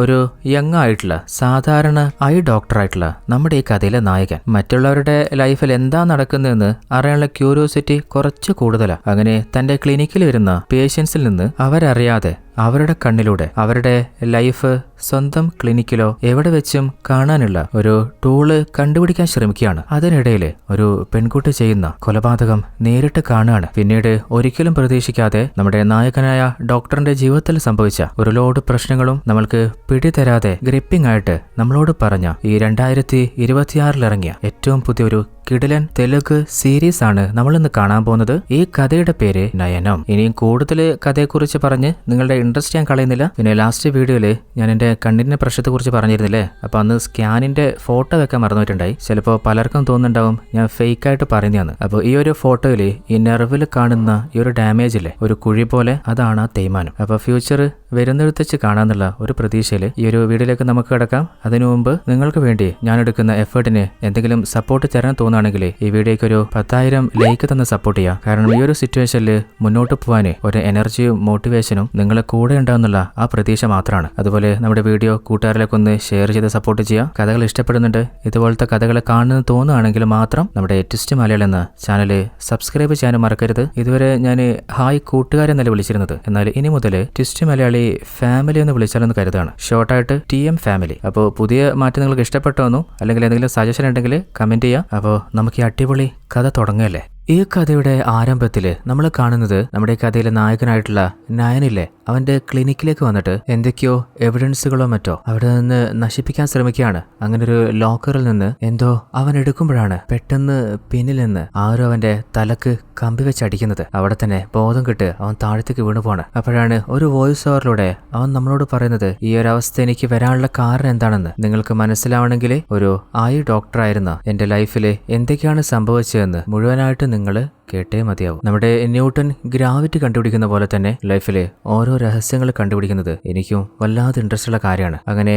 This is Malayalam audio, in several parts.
ഒരു യങ് ആയിട്ടുള്ള സാധാരണ ഐ ഡോക്ടറായിട്ടുള്ള നമ്മുടെ ഈ കഥയിലെ നായകൻ മറ്റുള്ളവരുടെ ലൈഫിൽ എന്താ നടക്കുന്നതെന്ന് അറിയാനുള്ള ക്യൂരിയോസിറ്റി കുറച്ച് കൂടുതലാണ്. അങ്ങനെ തന്റെ ക്ലിനിക്കിൽ വരുന്ന പേഷ്യൻസിൽ നിന്ന് അവരറിയാതെ അവരുടെ കണ്ണിലൂടെ അവരുടെ ലൈഫ് സ്വന്തം ക്ലിനിക്കിലോ എവിടെ വെച്ചും കാണാനുള്ള ഒരു ടൂള് കണ്ടുപിടിക്കാൻ ശ്രമിക്കുകയാണ്. അതിനിടയിൽ ഒരു പെൺകുട്ടി ചെയ്യുന്ന കൊലപാതകം നേരിട്ട് കാണുകയാണ്. പിന്നീട് ഒരിക്കലും പ്രതീക്ഷിക്കാതെ നമ്മുടെ നായകനായ ഡോക്ടറിന്റെ ജീവിതത്തിൽ സംഭവിച്ച ഒരു ലോഡ് പ്രശ്നങ്ങളും നമ്മൾക്ക് പിടിതരാതെ ഗ്രിപ്പിംഗ് ആയിട്ട് നമ്മളോട് പറഞ്ഞ ഈ 2026 ഇറങ്ങിയ ഏറ്റവും പുതിയൊരു കിടിലൻ തെലുഗ് സീരീസ് ആണ് നമ്മളിന്ന് കാണാൻ പോകുന്നത്. ഈ കഥയുടെ പേര് നയനം. ഇനിയും കൂടുതൽ കഥയെക്കുറിച്ച് പറഞ്ഞ് നിങ്ങളുടെ ഇൻട്രസ്റ്റ് ഞാൻ കളയുന്നില്ല. പിന്നെ ലാസ്റ്റ് വീഡിയോയില് ഞാൻ എന്റെ കണ്ണിന്റെ പ്രശ്നത്തെ കുറിച്ച് പറഞ്ഞിരുന്നില്ലേ, അപ്പൊ അന്ന് സ്കാനിന്റെ ഫോട്ടോ വെക്കാൻ മറന്നുപോയിട്ടുണ്ടായി. ചിലപ്പോൾ പലർക്കും തോന്നുന്നുണ്ടാവും ഞാൻ ഫേക്ക് ആയിട്ട് പറയുന്നതാണ്. അപ്പോൾ ഈ ഒരു ഫോട്ടോയില് ഈ നെർവിൽ കാണുന്ന ഈ ഒരു ഡാമേജ് ഇല്ലേ, ഒരു കുഴി പോലെ, അതാണ് ആ തേയ്മാനം. അപ്പൊ ഫ്യൂച്ചർ വരുന്നിടത്ത് കാണാന്നുള്ള ഒരു പ്രതീക്ഷയിൽ ഈ ഒരു വീഡിയോയിലേക്ക് നമുക്ക് കിടക്കാം. അതിനു മുമ്പ് നിങ്ങൾക്ക് വേണ്ടി ഞാൻ എടുക്കുന്ന എഫേർട്ടിന് എന്തെങ്കിലും സപ്പോർട്ട് തരാൻ തോന്നുകയാണെങ്കിൽ ഈ വീഡിയോയ്ക്ക് ഒരു 10,000 ലൈക്ക് തന്ന് സപ്പോർട്ട് ചെയ്യാം. കാരണം ഈ ഒരു സിറ്റുവേഷനിൽ മുന്നോട്ട് പോകാൻ ഒരു എനർജിയും മോട്ടിവേഷനും നിങ്ങളെ കൂടെ ഉണ്ടാവുന്നുള്ള ആ പ്രതീക്ഷ മാത്രമാണ്. അതുപോലെ നമ്മുടെ വീഡിയോ കൂട്ടുകാരിലേക്ക് ഒന്ന് ഷെയർ ചെയ്ത് സപ്പോർട്ട് ചെയ്യാം. കഥകൾ ഇഷ്ടപ്പെടുന്നുണ്ട്, ഇതുപോലത്തെ കഥകളെ കാണുന്നത് തോന്നുകയാണെങ്കിൽ മാത്രം നമ്മുടെ ട്വിസ്റ്റ് മലയാളം എന്ന ചാനൽ സബ്സ്ക്രൈബ് ചെയ്യാനും മറക്കരുത്. ഇതുവരെ ഞാൻ ഹായ് കൂട്ടുകാരെന്നല്ല വിളിച്ചിരുന്നത്, എന്നാൽ ഇനി മുതൽ ട്വിസ്റ്റ് മലയാളി ഫാമിലി എന്ന് വിളിച്ചാലെന്ന് കരുതാണ്. ഷോർട്ടായിട്ട് TM ഫാമിലി. അപ്പോൾ പുതിയ മാറ്റം നിങ്ങൾക്ക് ഇഷ്ടപ്പെട്ടോന്നോ അല്ലെങ്കിൽ എന്തെങ്കിലും സജഷൻ ഉണ്ടെങ്കിൽ കമന്റ് ചെയ്യാം. അപ്പോൾ നമുക്ക് ഈ അടിപൊളി കഥ തുടങ്ങല്ലേ. ഈ കഥയുടെ ആരംഭത്തിൽ നമ്മൾ കാണുന്നത് നമ്മുടെ കഥയിലെ നായകനായിട്ടുള്ള നയനില്ലേ, അവന്റെ ക്ലിനിക്കിലേക്ക് വന്നിട്ട് എന്തൊക്കെയോ എവിഡൻസുകളോ മറ്റോ അവിടെ നിന്ന് നശിപ്പിക്കാൻ ശ്രമിക്കുകയാണ്. അങ്ങനെ ഒരു ലോക്കറിൽ നിന്ന് എന്തോ അവൻ എടുക്കുമ്പോഴാണ് പെട്ടെന്ന് പിന്നിൽ നിന്ന് ആരോ അവന്റെ തലക്ക് കമ്പി വെച്ചടിക്കുന്നത്. അവിടെ തന്നെ ബോധം കിട്ട് അവൻ താഴത്തേക്ക് വീണു പോണ്. അപ്പോഴാണ് ഒരു വോയിസ് ഓവറിലൂടെ അവൻ നമ്മളോട് പറയുന്നത്, ഈ ഒരു അവസ്ഥ എനിക്ക് വരാനുള്ള കാരണം എന്താണെന്ന് നിങ്ങൾക്ക് മനസ്സിലാവണമെങ്കിൽ ഒരു ഐ ഡോക്ടറായിരുന്ന എന്റെ ലൈഫിൽ എന്തൊക്കെയാണ് സംഭവിച്ചതെന്ന് മുഴുവനായിട്ട് നിങ്ങൾ കേട്ടേ മതിയാവും. നമ്മുടെ ന്യൂട്ടൺ ഗ്രാവിറ്റി കണ്ടുപിടിക്കുന്ന പോലെ തന്നെ ലൈഫിലെ ഓരോ രഹസ്യങ്ങൾ കണ്ടുപിടിക്കുന്നത് എനിക്കും വല്ലാതെ ഇൻട്രസ്റ്റ് ഉള്ള കാര്യമാണ്. അങ്ങനെ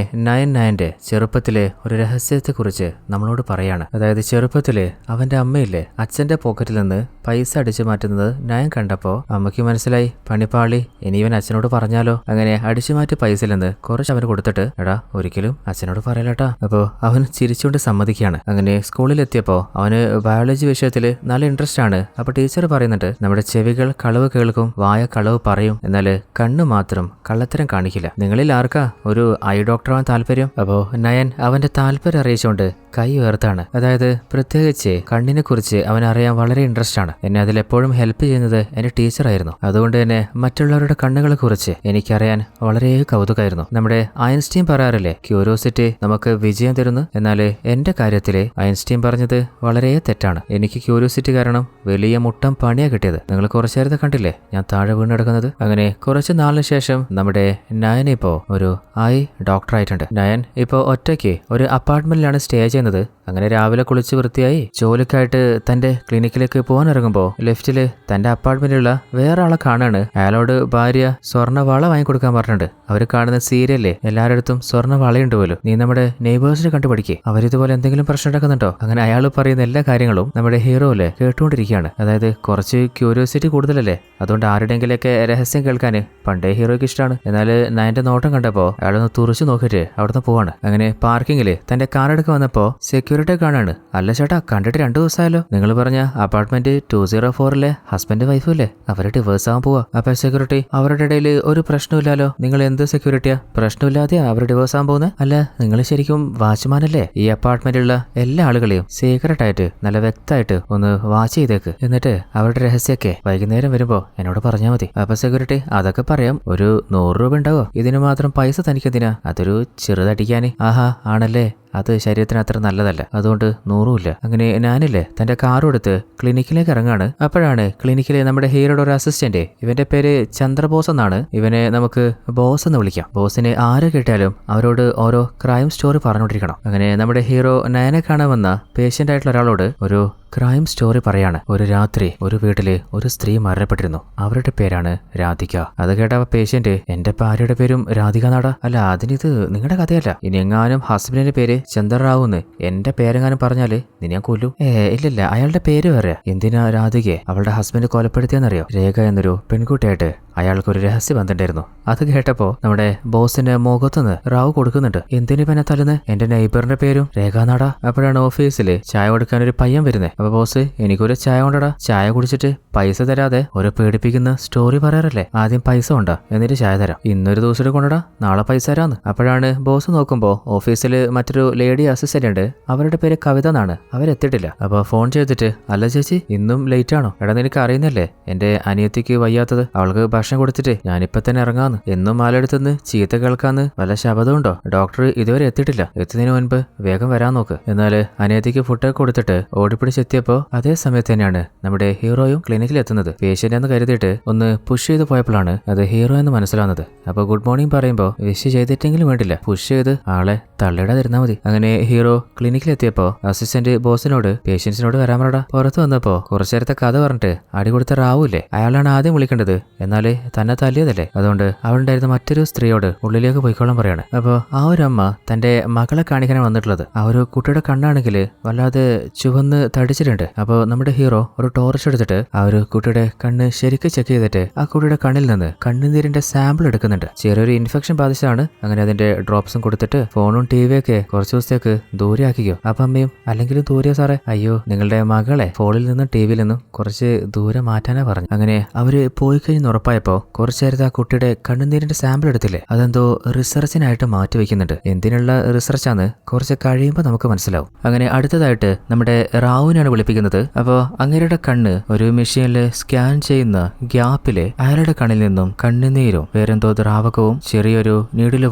നയന്റെ ചെറുപ്പത്തിലെ ഒരു രഹസ്യത്തെക്കുറിച്ച് നമ്മളോട് പറയാണ്. അതായത് ചെറുപ്പത്തില് അവന്റെ അമ്മയില്ലേ അച്ഛന്റെ പോക്കറ്റിൽ നിന്ന് പൈസ അടിച്ചു മാറ്റുന്നത് നയൻ കണ്ടപ്പോ അമ്മയ്ക്ക് മനസ്സിലായി പണിപ്പാളി, ഇനി ഇവൻ അച്ഛനോട് പറഞ്ഞാലോ. അങ്ങനെ അടിച്ചു മാറ്റി പൈസയിൽ നിന്ന് കുറച്ച് അവന് കൊടുത്തിട്ട്, എടാ ഒരിക്കലും അച്ഛനോട് പറയലട്ടാ. അപ്പോ അവൻ ചിരിച്ചുകൊണ്ട് സമ്മതിക്കുകയാണ്. അങ്ങനെ സ്കൂളിലെത്തിയപ്പോ അവന് ബയോളജി വിഷയത്തില് നല്ല ഇൻട്രസ്റ്റ് ആണ്. അപ്പൊ ടീച്ചർ പറയുന്നുണ്ട്, നമ്മുടെ ചെവികൾ കളവ് കേൾക്കും, വായ കളവ് പറയും, എന്നാല് കണ്ണു മാത്രം കള്ളത്തരം കാണിക്കില്ല. നിങ്ങളിൽ ആർക്കാ ഒരു ഐ ഡോക്ടറാവാൻ താല്പര്യം? അപ്പോ നയൻ അവന്റെ താല്പര്യം അറിയിച്ചുകൊണ്ട് കൈ ഉയർത്താണ്. അതായത് പ്രത്യേകിച്ച് കണ്ണിനെ കുറിച്ച് അവൻ അറിയാൻ വളരെ ഇൻട്രസ്റ്റ് ആണ്. എന്നെ അതിലെപ്പോഴും ഹെൽപ്പ് ചെയ്യുന്നത് എന്റെ ടീച്ചറായിരുന്നു. അതുകൊണ്ട് തന്നെ മറ്റുള്ളവരുടെ കണ്ണുകളെ കുറിച്ച് എനിക്കറിയാൻ വളരെ കൗതുകമായിരുന്നു. നമ്മുടെ ഐൻസ്റ്റീൻ പറയാറില്ലേ, ക്യൂരിയോസിറ്റി നമുക്ക് വിജയം തരുന്നു. എന്നാൽ എന്റെ കാര്യത്തില് ഐൻസ്റ്റീൻ പറഞ്ഞത് വളരെ തെറ്റാണ്. എനിക്ക് ക്യൂരിയോസിറ്റി കാരണം വലിയ മുട്ടം പണിയാ കിട്ടിയത്. നിങ്ങൾ കുറച്ചു നേരത്തെ കണ്ടില്ലേ ഞാൻ താഴെ വീണെടുക്കുന്നത്. അങ്ങനെ കുറച്ച് നാളിന് ശേഷം നമ്മുടെ നയൻ ഇപ്പോ ഒരു ഐ ഡോക്ടറായിട്ടുണ്ട്. നയൻ ഇപ്പോ ഒറ്റയ്ക്ക് ഒരു അപ്പാർട്ട്മെന്റിലാണ് സ്റ്റേ ചെയ്യുന്നത്. അങ്ങനെ രാവിലെ കുളിച്ച് വൃത്തിയായി ജോലിക്കായിട്ട് തന്റെ ക്ലിനിക്കിലേക്ക് പോകാൻ ഇറങ്ങുമ്പോ ലെഫ്റ്റില് തന്റെ അപ്പാർട്ട്മെന്റിലുള്ള വേറെ ആളെ കാണാണ്. അയാളോട് ഭാര്യ സ്വർണ്ണ വള വാങ്ങിക്കൊടുക്കാൻ പറഞ്ഞിട്ടുണ്ട്. അവര് കാണുന്ന സീരിയല്ലേ എല്ലാവരുടെ അടുത്തും സ്വർണ്ണ വളയുണ്ട് പോലും, നീ നമ്മുടെ നെയ്ബേഴ്സിനെ കണ്ടുപിടിക്കേ, അവരിതുപോലെ എന്തെങ്കിലും പ്രശ്നം ഉണ്ടാക്കുന്നുണ്ടോ. അങ്ങനെ അയാൾ പറയുന്ന എല്ലാ കാര്യങ്ങളും നമ്മുടെ ഹീറോയില് കേട്ടുകൊണ്ടിരിക്കുകയാണ്. അതായത് കുറച്ച് ക്യൂരിയോസിറ്റി കൂടുതലല്ലേ, അതുകൊണ്ട് ആരുടെയെങ്കിലൊക്കെ രഹസ്യം കേൾക്കാന് പണ്ടേ ഹീറോയ്ക്ക് ഇഷ്ടമാണ്. എന്നാൽ നയന്റെ നോട്ടം കണ്ടപ്പോ അയാളൊന്ന് തുറച്ചു നോക്കിയിട്ട് അവിടുന്ന് പോവാണ്. അങ്ങനെ പാർക്കിങ്ങില് തന്റെ കാർ എടുക്കാൻ വന്നപ്പോ സെക്യൂരിറ്റി കാണാണ്. അല്ല ചേട്ടാ, കണ്ടിട്ട് 2 ദിവസമായല്ലോ. നിങ്ങൾ പറഞ്ഞ അപ്പാർട്ട്മെന്റ് 204 ഹസ്ബൻഡ് വൈഫും അല്ലേ, അവര് ഡിവേഴ്സ് ആവാൻ പോവാ. അപ്പൊ സെക്യൂരിറ്റി, അവരുടെ ഇടയിൽ ഒരു പ്രശ്നമില്ലല്ലോ, നിങ്ങൾ എന്ത് സെക്യൂരിറ്റിയാ, പ്രശ്നമില്ലാതെയാ അവർ ഡിവേഴ്സ് ആവാൻ പോകുന്നത്? അല്ല, നിങ്ങൾ ശരിക്കും വാച്ച്മാനല്ലേ, ഈ അപ്പാർട്ട്മെന്റിലുള്ള എല്ലാ ആളുകളെയും സീക്രട്ട് ആയിട്ട് നല്ല വ്യക്തമായിട്ട് ഒന്ന് വാച്ച് ചെയ്തേക്ക്, എന്നിട്ട് അവരുടെ രഹസ്യമൊക്കെ വൈകുന്നേരം വരുമ്പോ എന്നോട് പറഞ്ഞാൽ മതി. അപ്പൊ സെക്യൂരിറ്റി, അതൊക്കെ പറയാം, ഒരു 100 രൂപ ഉണ്ടാവോ, ഇതിന് മാത്രം പൈസ തനിക്കെന്തിനാ, അതൊരു ചെറുതടിക്കാന്. ആഹാ, ആണല്ലേ, അത് ശരീരത്തിന് അത്ര നല്ലതല്ല, അതുകൊണ്ട് 100 ഇല്ല. അങ്ങനെ ഞാനില്ലേ തന്റെ കാറും എടുത്ത് ക്ലിനിക്കിലേക്ക് ഇറങ്ങാണ്. അപ്പോഴാണ് ക്ലിനിക്കിലെ നമ്മുടെ ഹീറോയുടെ ഒരു അസിസ്റ്റന്റ്, ഇവന്റെ പേര് ചന്ദ്രബോസ് എന്നാണ്, ഇവനെ നമുക്ക് ബോസ് എന്ന് വിളിക്കാം. ബോസിനെ ആര് കേട്ടാലും അവരോട് ഓരോ ക്രൈം സ്റ്റോറി പറഞ്ഞുകൊണ്ടിരിക്കണം. അങ്ങനെ നമ്മുടെ ഹീറോ നയനെ കാണാൻ വന്ന പേഷ്യന്റ് ആയിട്ടുള്ള ഒരാളോട് ഒരു ക്രൈം സ്റ്റോറി പറയാണ്. ഒരു രാത്രി ഒരു വീട്ടില് ഒരു സ്ത്രീ മരണപ്പെട്ടിരുന്നു. അവരുടെ പേരാണ് രാധിക. അത് കേട്ട പേഷ്യന്റ്, എന്റെ ഭാര്യയുടെ പേരും രാധിക നാടാ. അല്ല, അതിനിത് നിങ്ങളുടെ കഥയല്ല. ഇനി എങ്ങാനും ഹസ്ബൻഡിന്റെ പേര് ചന്ദ്രറാവു എന്ന് എന്റെ പേരെങ്ങാനും പറഞ്ഞാല് ഞാൻ കൊല്ലും. ഇല്ലില്ല, അയാളുടെ പേര് വേറെ. എന്തിനാ രാധികയെ അവളുടെ ഹസ്ബൻഡ് കൊലപ്പെടുത്തിയെന്നറിയോ? രേഖ എന്നൊരു പെൺകുട്ടിയായിട്ട് അയാൾക്കൊരു രഹസ്യബന്ധമുണ്ടായിരുന്നു. അത് കേട്ടപ്പോ നമ്മുടെ ബോസിന്റെ മുഖത്തുനിന്ന് റാവു കൊടുക്കുന്നുണ്ട്. എന്തിനു പിന്നെ തലുന്ന്? എന്റെ നെയ്ബറിന്റെ പേരും രേഖാനാട. അപ്പോഴാണ് ഓഫീസിൽ ചായ കൊടുക്കാൻ ഒരു പയ്യൻ വരുന്നത്. അപ്പൊ ബോസ്, എനിക്കൊരു ചായ കൊണ്ടടാ. ചായ കുടിച്ചിട്ട് പൈസ തരാതെ ഒരു പേടിപ്പിക്കുന്ന സ്റ്റോറി പറയാറല്ലേ, ആദ്യം പൈസ കൊണ്ടാ എന്നിട്ട് ചായ തരാം. ഇന്നൊരു ദിവസം കൊണ്ടടാ, നാളെ പൈസ തരാന്ന്. അപ്പോഴാണ് ബോസ് നോക്കുമ്പോ ഓഫീസിൽ മറ്റൊരു ലേഡി അസിസ്റ്റന്റ് ഉണ്ട്. അവരുടെ പേര് കവിത എന്നാണ്. അവരെത്തിയിട്ടില്ല. അപ്പൊ ഫോൺ ചെയ്തിട്ട്, അല്ല ചേച്ചി ഇന്നും ലേറ്റ് ആണോ? എടാ നിനക്ക് അറിയുന്നല്ലേ എന്റെ അനിയത്തിക്ക് വയ്യാത്തത്, അവൾക്ക് ഭക്ഷണം കൊടുത്തിട്ട് ഞാനിപ്പോ തന്നെ ഇറങ്ങാന്ന്. എന്നും മാലെടുത്തുനിന്ന് ചീത്ത കേൾക്കാന്ന് വല്ല ശബ്ദമുണ്ടോ? ഡോക്ടർ ഇതുവരെ എത്തിയിട്ടില്ല. എത്തുന്നതിന് മുൻപ് വേഗം വരാൻ നോക്ക്. എന്നാല് അനിയത്തിക്ക് ഫുഡൊക്കെ കൊടുത്തിട്ട് ഓടിപ്പിടിച്ചെത്തിയപ്പോ അതേ സമയത്ത് തന്നെയാണ് നമ്മുടെ ഹീറോയും ക്ലിനിക്കിൽ എത്തുന്നത്. പേഷ്യന്റ് എന്ന് കരുതിയിട്ട് ഒന്ന് പുഷ് ചെയ്ത് പോയപ്പോഴാണ് അത് ഹീറോ എന്ന് മനസ്സിലാവുന്നത്. അപ്പൊ ഗുഡ് മോർണിംഗ് പറയുമ്പോ വിഷ് ചെയ്തിട്ടെങ്കിലും വേണ്ടില്ല, പുഷ് ചെയ്ത് ആളെ തള്ളിടാതിരുന്നാ മതി. അങ്ങനെ ഹീറോ ക്ലിനിക്കിൽ എത്തിയപ്പോ അസിസ്റ്റന്റ് ബോസിനോട് പേഷ്യൻസിനോട് വരാൻ പറടാ. പുറത്ത് വന്നപ്പോ കുറച്ചു നേരത്തെ കഥ പറഞ്ഞിട്ട് അടി കൊടുത്ത റാവൂല്ലേ, അയാളാണ് ആദ്യം വിളിക്കേണ്ടത്. എന്നാല് തന്നെ തല്ലിയതല്ലേ, അതുകൊണ്ട് അവളുണ്ടായിരുന്ന മറ്റൊരു സ്ത്രീയോട് ഉള്ളിലേക്ക് പോയിക്കോളാൻ പറയാണ്. അപ്പൊ ആ ഒരു അമ്മ തന്റെ മകളെ കാണിക്കാനാണ് വന്നിട്ടുള്ളത്. ആ ഒരു കുട്ടിയുടെ കണ്ണാണെങ്കിൽ വല്ലാതെ ചുവന്ന് തടിച്ചിട്ടുണ്ട്. അപ്പൊ നമ്മുടെ ഹീറോ ഒരു ടോർച്ച് എടുത്തിട്ട് ആ ഒരു കുട്ടിയുടെ കണ്ണ് ശരിക്കും ചെക്ക് ചെയ്തിട്ട് ആ കുട്ടിയുടെ കണ്ണിൽ നിന്ന് കണ്ണുനീരിന്റെ സാമ്പിൾ എടുക്കുന്നുണ്ട്. ചെറിയൊരു ഇൻഫെക്ഷൻ ബാധിച്ചാണ്. അങ്ങനെ അതിന്റെ ഡ്രോപ്സും കൊടുത്തിട്ട് ഫോണും ടിവിയൊക്കെ കുറച്ചു ദിവസത്തേക്ക് ദൂരെ ആക്കിക്കോ. അപ്പൊ അമ്മയും, അല്ലെങ്കിലും ദൂരെയോ സാറേ? അയ്യോ, നിങ്ങളുടെ മകളെ ഫോണിൽ നിന്നും ടിവിയിൽ നിന്നും കുറച്ച് ദൂരെ മാറ്റാനാ പറഞ്ഞു. അങ്ങനെ അവര് പോയി കഴിഞ്ഞ് ഉറപ്പായപ്പോ കുറച്ചു നേരത്തെ ആ കുട്ടിയുടെ കണ്ണുനീരിന്റെ സാമ്പിൾ എടുത്തില്ലേ, അതെന്തോ റിസർച്ചിനായിട്ട് മാറ്റി വെക്കുന്നുണ്ട്. എന്തിനുള്ള റിസർച്ചാന്ന് കുറച്ച് കഴിയുമ്പോൾ നമുക്ക് മനസ്സിലാവും. അങ്ങനെ അടുത്തതായിട്ട് നമ്മുടെ റാവുവിനാണ് വിളിപ്പിക്കുന്നത്. അപ്പോ അങ്ങേരുടെ കണ്ണ് ഒരു മെഷീനിൽ സ്കാൻ ചെയ്യുന്ന ഗ്യാപ്പില് അയാളുടെ കണ്ണിൽ നിന്നും കണ്ണുനീരും വേറെന്തോ ദ്രാവകവും ചെറിയൊരു നീഡില്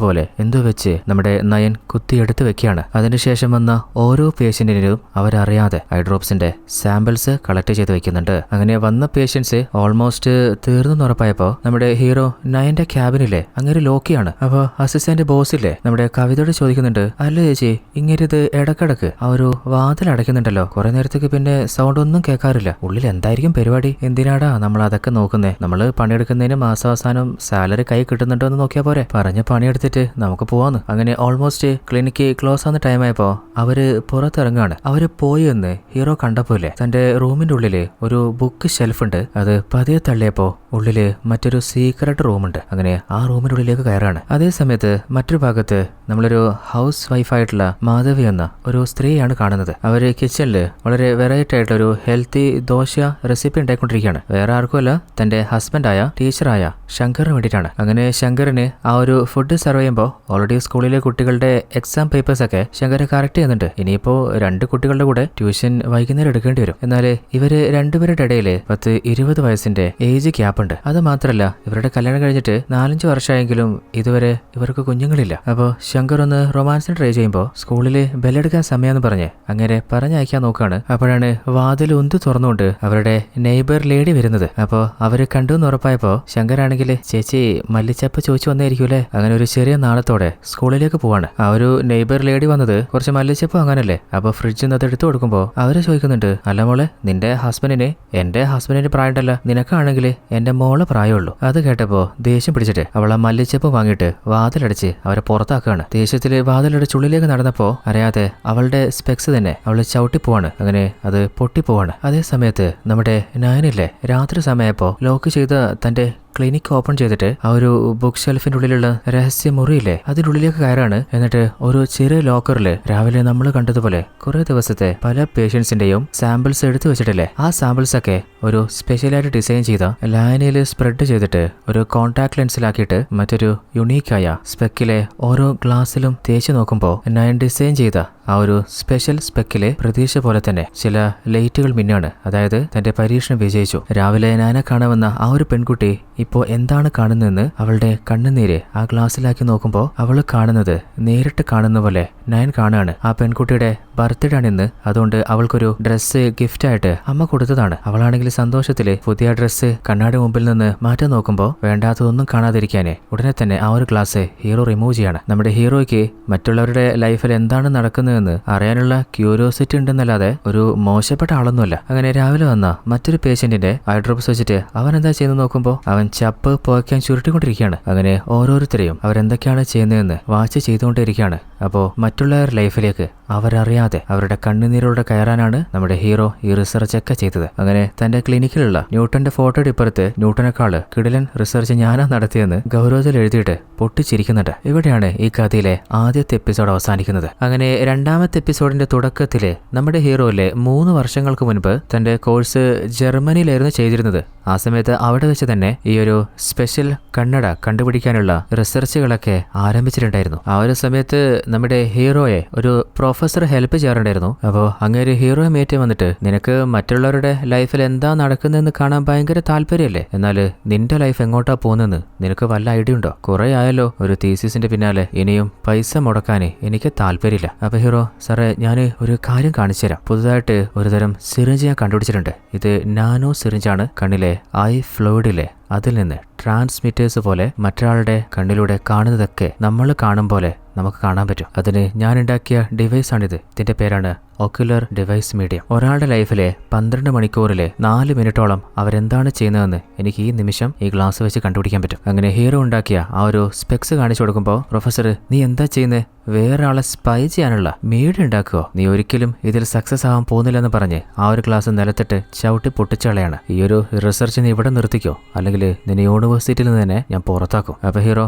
പോലെ എന്തോ വെച്ച് നമ്മുടെ നയൻ കുത്തിയെടുത്ത് വെക്കുകയാണ്. അതിനുശേഷം വന്ന ഓരോ പേഷ്യന്റിനും അവരറിയാതെ ഐ ഡ്രോപ്സിന്റെ സാമ്പിൾസ് കളക്ട് ചെയ്ത് വെക്കുന്നുണ്ട്. അങ്ങനെ വന്ന പേഷ്യൻസ് ഓൾമോസ്റ്റ് തീർന്നു ഉറപ്പായപ്പോ നമ്മുടെ ഹീറോ നയന്റെ ക്യാബിനിലെ അങ്ങനെ ലോക്കിയാണ്. അപ്പൊ അസിസ്റ്റന്റ് ബോസില്ലേ നമ്മുടെ കവിതയോട് ചോദിക്കുന്നുണ്ട്, അല്ല ചേച്ചി ഇങ്ങനത് ഇടക്കിടക്ക് ആ ഒരു വാതിൽ അടയ്ക്കുന്നുണ്ടല്ലോ, കുറെ നേരത്തേക്ക് പിന്നെ സൗണ്ട് ഒന്നും കേൾക്കാറില്ല, ഉള്ളിൽ എന്തായിരിക്കും പരിപാടി? എന്തിനാടാ നമ്മൾ അതൊക്കെ നോക്കുന്നേ? നമ്മള് പണിയെടുക്കുന്നതിന് മാസാവസാനം സാലറി കൈ കിട്ടുന്നുണ്ടോ എന്ന് നോക്കിയാ പോരെ, പറഞ്ഞ പണിയെടുത്തിട്ട് നമുക്ക് പോവാന്ന്. അങ്ങനെ ഓൾമോസ്റ്റ് ക്ലിനിക്ക് ക്ലോസ് ആവുന്ന ടൈം ആയപ്പോ അവര് പുറത്തിറങ്ങാണ്. അവര് പോയി എന്ന് ഹീറോ കണ്ടപ്പോലെ തന്റെ റൂമിന്റെ ഉള്ളില് ഒരു ബുക്ക് ഷെൽഫ് ഉണ്ട്. അത് പതിയെ തള്ളിയപ്പോ ഉള്ളില് മറ്റൊരു സീക്രട്ട് റൂമുണ്ട്. അങ്ങനെ ആ റൂമിന്റെ ഉള്ളിലേക്ക് കയറാണ്. അതേ സമയത്ത് മറ്റൊരു ഭാഗത്ത് നമ്മളൊരു ഹൗസ് വൈഫായിട്ടുള്ള മാധവി എന്ന ഒരു സ്ത്രീയാണ് കാണുന്നത്. അവര് കിച്ചണില് വളരെ വെറൈറ്റി ആയിട്ടുള്ള ഒരു ഹെൽത്തി ദോശ റെസിപ്പി ഉണ്ടായിക്കൊണ്ടിരിക്കുകയാണ്. വേറെ ആർക്കുമല്ല, തന്റെ ഹസ്ബൻഡായ ടീച്ചറായ ശങ്കറിന് വേണ്ടിയിട്ടാണ്. അങ്ങനെ ശങ്കറിന് ആ ഒരു ഫുഡ് സെർവ് ചെയ്യുമ്പോൾ ഓൾറെഡി സ്കൂളിലെ കുട്ടികളുടെ എക്സാം പേപ്പേഴ്സ് ഒക്കെ ശങ്കർ കറക്റ്റ് ചെയ്യുന്നുണ്ട്. ഇനിയിപ്പോ 2 കുട്ടികളുടെ കൂടെ ട്യൂഷൻ വൈകുന്നേരം എടുക്കേണ്ടി വരും. എന്നാല് ഇവര് രണ്ടുപേരുടെ ഇടയില് 10-20 വയസ്സിന്റെ ഏജ് ഗ്യാപ്പ് ഉണ്ട്. അത് മാത്രല്ല ഇവരുടെ കല്യാണം കഴിഞ്ഞിട്ട് 4-5 വർഷമായെങ്കിലും ഇതുവരെ ഇവർക്ക് കുഞ്ഞുങ്ങളില്ല. അപ്പോ ശങ്കർ ഒന്ന് റൊമാൻസിന് ട്രൈ ചെയ്യുമ്പോൾ സ്കൂളില് ബെല്ലെടുക്കാൻ സമയമെന്ന് പറഞ്ഞ് അങ്ങനെ പറഞ്ഞയക്കാൻ നോക്കാണ്. അപ്പോഴാണ് വാതിൽ ഉന്ത് തുറന്നുകൊണ്ട് അവരുടെ നെയ്ബർ ലേഡി വരുന്നത്. അപ്പോ അവര് കണ്ടു എന്ന് ഉറപ്പായപ്പോ ശങ്കരാണെങ്കിൽ, ചേച്ചി മല്ലിച്ചപ്പ് ചോദിച്ചു വന്നായിരിക്കൂലേ? അങ്ങനെ ഒരു ചെറിയ നാളത്തോടെ സ്കൂളിലേക്ക് പോവാണ്. ആ ഒരു നെയ്ബർ ലേഡി വന്നത് കുറച്ച് മല്ലിച്ചപ്പ് വാങ്ങാനല്ലേ. അപ്പൊ ഫ്രിഡ്ജിൽ നിന്ന് അത് എടുത്തു കൊടുക്കുമ്പോ അവര് ചോദിക്കുന്നുണ്ട്, അല്ല മോളെ, നിന്റെ ഹസ്ബൻഡിന് എന്റെ ഹസ്ബൻഡിന്റെ പ്രായമുണ്ടല്ല, നിനക്കാണെങ്കിൽ എന്റെ മോളെ പ്രായമുള്ളൂ. അത് കേട്ടപ്പോ ദേഷ്യം പിടിച്ചിട്ട് അവൾ ആ മല്ലിച്ചപ്പ് വാങ്ങിയിട്ട് വാതിലടച്ച് അവരെ പുറത്താക്കുകയാണ്. ദേഷ്യത്തില് വാതിലടച്ച് ഉള്ളിലേക്ക് നടന്നപ്പോ അറിയാതെ അവളുടെ സ്പെക്സ് തന്നെ അവള് ചവിട്ടിപ്പോവാണ്. അങ്ങനെ അത് പൊട്ടിപ്പോവാണ്. അതേ സമയത്ത് നമ്മുടെ നയനില്ലേ രാത്രി സമയപ്പോ ലോക്ക് ചെയ്ത തന്റെ ക്ലിനിക്ക് ഓപ്പൺ ചെയ്തിട്ട് ആ ഒരു ബുക്ക് ഷെൽഫിന്റെ ഉള്ളിലുള്ള രഹസ്യ മുറിയില്ലേ അതിനുള്ളിലേക്ക് കയറാണ്. എന്നിട്ട് ഒരു ചെറിയ ലോക്കറില് രാവിലെ നമ്മൾ കണ്ടതുപോലെ കുറെ ദിവസത്തെ പല പേഷ്യൻസിന്റെയും സാമ്പിൾസ് എടുത്തു വെച്ചിട്ടില്ലേ, ആ സാമ്പിൾസ് ഒക്കെ ഒരു സ്പെഷ്യലായിട്ട് ഡിസൈൻ ചെയ്ത ലൈനിൽ സ്പ്രെഡ് ചെയ്തിട്ട് ഒരു കോൺടാക്ട് ലെൻസിലാക്കിയിട്ട് മറ്റൊരു യുണീക്കായ സ്പെക്കിലെ ഓരോ ഗ്ലാസ്സിലും തേച്ച് നോക്കുമ്പോൾ നയൻ ഡിസൈൻ ചെയ്ത ആ ഒരു സ്പെഷ്യൽ സ്പെക്കിലെ പ്രതീക്ഷ പോലെ തന്നെ ചില ലൈറ്റുകൾ മിന്നാണ്. അതായത് തന്റെ പരീക്ഷണം വിജയിച്ചു. രാവിലെ നാനെ കാണാമെന്ന ആ ഒരു പെൺകുട്ടി ഇപ്പോ എന്താണ് കാണുന്നതെന്ന് അവളുടെ കണ്ണുനീര് ആ ഗ്ലാസ്സിലാക്കി നോക്കുമ്പോൾ അവൾ കാണുന്നത് നേരിട്ട് കാണുന്ന പോലെ നയൻ കാണുകയാണ്. ആ പെൺകുട്ടിയുടെ ബർത്ത്ഡേ ആണിന്ന്. അതുകൊണ്ട് അവൾക്കൊരു ഡ്രസ്സ് ഗിഫ്റ്റായിട്ട് അമ്മ കൊടുത്തതാണ്. അവളാണെങ്കിൽ സന്തോഷത്തില് പുതിയ ഡ്രസ്സ് കണ്ണാടി മുമ്പിൽ നിന്ന് മാറ്റാൻ നോക്കുമ്പോൾ വേണ്ടാത്തതൊന്നും കാണാതിരിക്കാനേ ഉടനെ തന്നെ ആ ഒരു ഗ്ലാസ് ഹീറോ റിമൂവ് ചെയ്യാണ്. നമ്മുടെ ഹീറോയ്ക്ക് മറ്റുള്ളവരുടെ ലൈഫിൽ എന്താണ് നടക്കുന്നതെന്ന് അറിയാനുള്ള ക്യൂരിയോസിറ്റി ഉണ്ടെന്നല്ലാതെ ഒരു മോശപ്പെട്ട ആളൊന്നുമല്ല. അങ്ങനെ രാവിലെ വന്ന മറ്റൊരു പേഷ്യന്റിന്റെ ഐ ഡ്രോപ്സ് വെച്ചിട്ട് അവൻ എന്താ ചെയ്യുന്നത് നോക്കുമ്പോൾ അവൻ ചപ്പ് പോയ്ക്കാൻ ചുരുട്ടിക്കൊണ്ടിരിക്കുകയാണ്. അങ്ങനെ ഓരോരുത്തരെയും അവരെന്തൊക്കെയാണ് ചെയ്യുന്നതെന്ന് വാച്ച് ചെയ്തുകൊണ്ടിരിക്കുകയാണ്. അപ്പോൾ മറ്റുള്ളവരുടെ ലൈഫിലേക്ക് അവരറിയാതെ അവരുടെ കണ്ണുനീരോടെ കയറാനാണ് നമ്മുടെ ഹീറോ ഈ റിസർച്ച് ഒക്കെ ചെയ്തത്. അങ്ങനെ തന്റെ ക്ലിനിക്കിലുള്ള ന്യൂട്ടന്റെ ഫോട്ടോയുടെ ഇപ്പുറത്ത് ന്യൂട്ടനേക്കാള് കിടിലൻ റിസർച്ച് ഞാനാ നടത്തിയെന്ന് ഗൗരവത്തിൽ എഴുതിയിട്ട് പൊട്ടിച്ചിരിക്കുന്നുണ്ട്. ഇവിടെയാണ് ഈ കഥയിലെ ആദ്യത്തെ എപ്പിസോഡ് അവസാനിക്കുന്നത്. അങ്ങനെ രണ്ടാമത്തെ എപ്പിസോഡിന്റെ തുടക്കത്തില് നമ്മുടെ ഹീറോയിലെ 3 വർഷങ്ങൾക്ക് മുൻപ് തന്റെ കോഴ്സ് ജർമ്മനിയിലായിരുന്നു ചെയ്തിരുന്നത്. ആ സമയത്ത് അവിടെ വെച്ച് തന്നെ ഈ ഒരു സ്പെഷ്യൽ കണ്ണട കണ്ടുപിടിക്കാനുള്ള റിസർച്ചുകളൊക്കെ ആരംഭിച്ചിട്ടുണ്ടായിരുന്നു. ആ ഒരു സമയത്ത് നമ്മുടെ ഹീറോയെ ഒരു പ്രൊഫസർ ഹെൽപ്പ് ചെയ്യാറുണ്ടായിരുന്നു. അപ്പോൾ അങ്ങനെ ഹീറോയെ മേറ്റ് വന്നിട്ട് നിനക്ക് മറ്റുള്ളവരുടെ ലൈഫിൽ എന്താ നടക്കുന്നതെന്ന് കാണാൻ ഭയങ്കര താല്പര്യമല്ലേ, എന്നാൽ നിന്റെ ലൈഫ് എങ്ങോട്ടാ പോകുന്നതെന്ന് നിനക്ക് വല്ല ഐഡിയ ഉണ്ടോ? കുറെ ആയല്ലോ ഒരു തീസിസിന്റെ പിന്നാലെ, ഇനിയും പൈസ മുടക്കാന് എനിക്ക് താല്പര്യമില്ല. അപ്പൊ ഹീറോ, സാറേ ഞാൻ ഒരു കാര്യം കാണിച്ചു തരാം. പുതുതായിട്ട് ഒരു തരം സിറിഞ്ച് ഞാൻ കണ്ടുപിടിച്ചിട്ടുണ്ട്. ഇത് നാനോ സിറിഞ്ചാണ്. കണ്ണിലെ ഐ ഫ്ലൂയിഡിലെ അതിൽ നിന്ന് ട്രാൻസ്മിറ്റേഴ്സ് പോലെ മറ്റൊരാളുടെ കണ്ണിലൂടെ കാണുന്നതൊക്കെ നമ്മൾ കാണും പോലെ നമുക്ക് കാണാൻ പറ്റും. അതിന് ഞാൻ ഉണ്ടാക്കിയ ഡിവൈസാണിത്. ഇതിന്റെ പേരാണ് ഒക്യുലർ ഡിവൈസ് മീഡിയം. ഒരാളുടെ ലൈഫിലെ 12 മണിക്കൂറിലെ 4 മിനിറ്റോളം അവരെന്താണ് ചെയ്യുന്നതെന്ന് എനിക്ക് ഈ നിമിഷം ഈ ഗ്ലാസ് വെച്ച് കണ്ടുപിടിക്കാൻ പറ്റും. അങ്ങനെ ഹീറോ ഉണ്ടാക്കിയ ആ ഒരു സ്പെക്സ് കാണിച്ചു കൊടുക്കുമ്പോൾ, പ്രൊഫസർ നീ എന്താ ചെയ്യുന്നത്? വേറൊരാളെ സ്പൈ ചെയ്യാനുള്ള മീഡിയ ഉണ്ടാക്കുവോ? നീ ഒരിക്കലും ഇതിൽ സക്സസ് ആവാൻ പോകുന്നില്ലെന്ന് പറഞ്ഞ് ആ ഒരു ഗ്ലാസ് നിലത്തിട്ട് ചവിട്ടി പൊട്ടിച്ചളയാണ്. ഈ ഒരു റിസർച്ച് നീ ഇവിടെ നിർത്തിക്കോ, അല്ലെങ്കിൽ നിന്നെ യൂണിവേഴ്സിറ്റിയിൽ നിന്ന് തന്നെ ഞാൻ പുറത്താക്കും. അപ്പൊ ഹീറോ,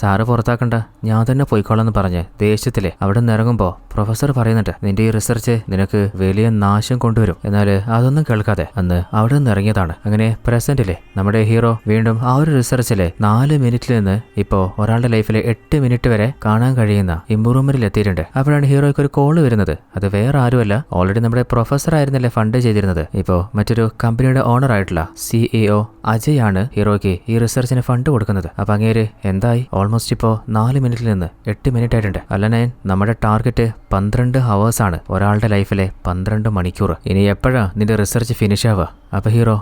സാറ് പുറത്താക്കണ്ട, ഞാൻ തന്നെ പോയിക്കോളാന്ന് പറഞ്ഞ് ദേഷ്യത്തില് അവിടെ നിന്ന് ഇറങ്ങുമ്പോൾ പ്രൊഫസർ പറയുന്നുണ്ട്, നിന്റെ ഈ റിസർച്ച് നിനക്ക് വലിയ നാശം കൊണ്ടുവരും. എന്നാൽ അതൊന്നും കേൾക്കാതെ അന്ന് അവിടെ നിന്ന് ഇറങ്ങിയതാണ്. അങ്ങനെ പ്രസന്റിലെ നമ്മുടെ ഹീറോ വീണ്ടും ആ ഒരു റിസർച്ചിലെ 4 മിനിറ്റിൽ നിന്ന് ഇപ്പോൾ ഒരാളുടെ ലൈഫിലെ 8 മിനിറ്റ് വരെ കാണാൻ കഴിയുന്ന ഇംപ്രൂവ്മെന്റിൽ എത്തിയിട്ടുണ്ട്. അപ്പോഴാണ് ഹീറോയ്ക്ക് ഒരു കോള് വരുന്നത്. അത് വേറെ ആരുമല്ല, ഓൾറെഡി നമ്മുടെ പ്രൊഫസർ ആയിരുന്നല്ലേ ഫണ്ട് ചെയ്തിരുന്നത്. ഇപ്പോൾ മറ്റൊരു കമ്പനിയുടെ ഓണർ ആയിട്ടുള്ള CEO അജയ് ആണ് ഹീറോയ്ക്ക് ഈ റിസർച്ചിന് ഫണ്ട് കൊടുക്കുന്നത്. അപ്പൊ അങ്ങേര് എന്തായി? ഓൾമോസ്റ്റ് ഇപ്പോൾ 4 മിനിറ്റിൽ നിന്ന് 8 മിനിറ്റ് ആയിട്ടുണ്ട്. അല്ല നയൻ, നമ്മുടെ ടാർഗറ്റ് 12 hours ആണ്. ഒരാളുടെ ലൈഫിലെ 12 മണിക്കൂർ. ഇനി എപ്പോഴാ നിന്റെ റിസർച്ച് ഫിനിഷ് ആവുക? അപ്പൊ ഹീറോ,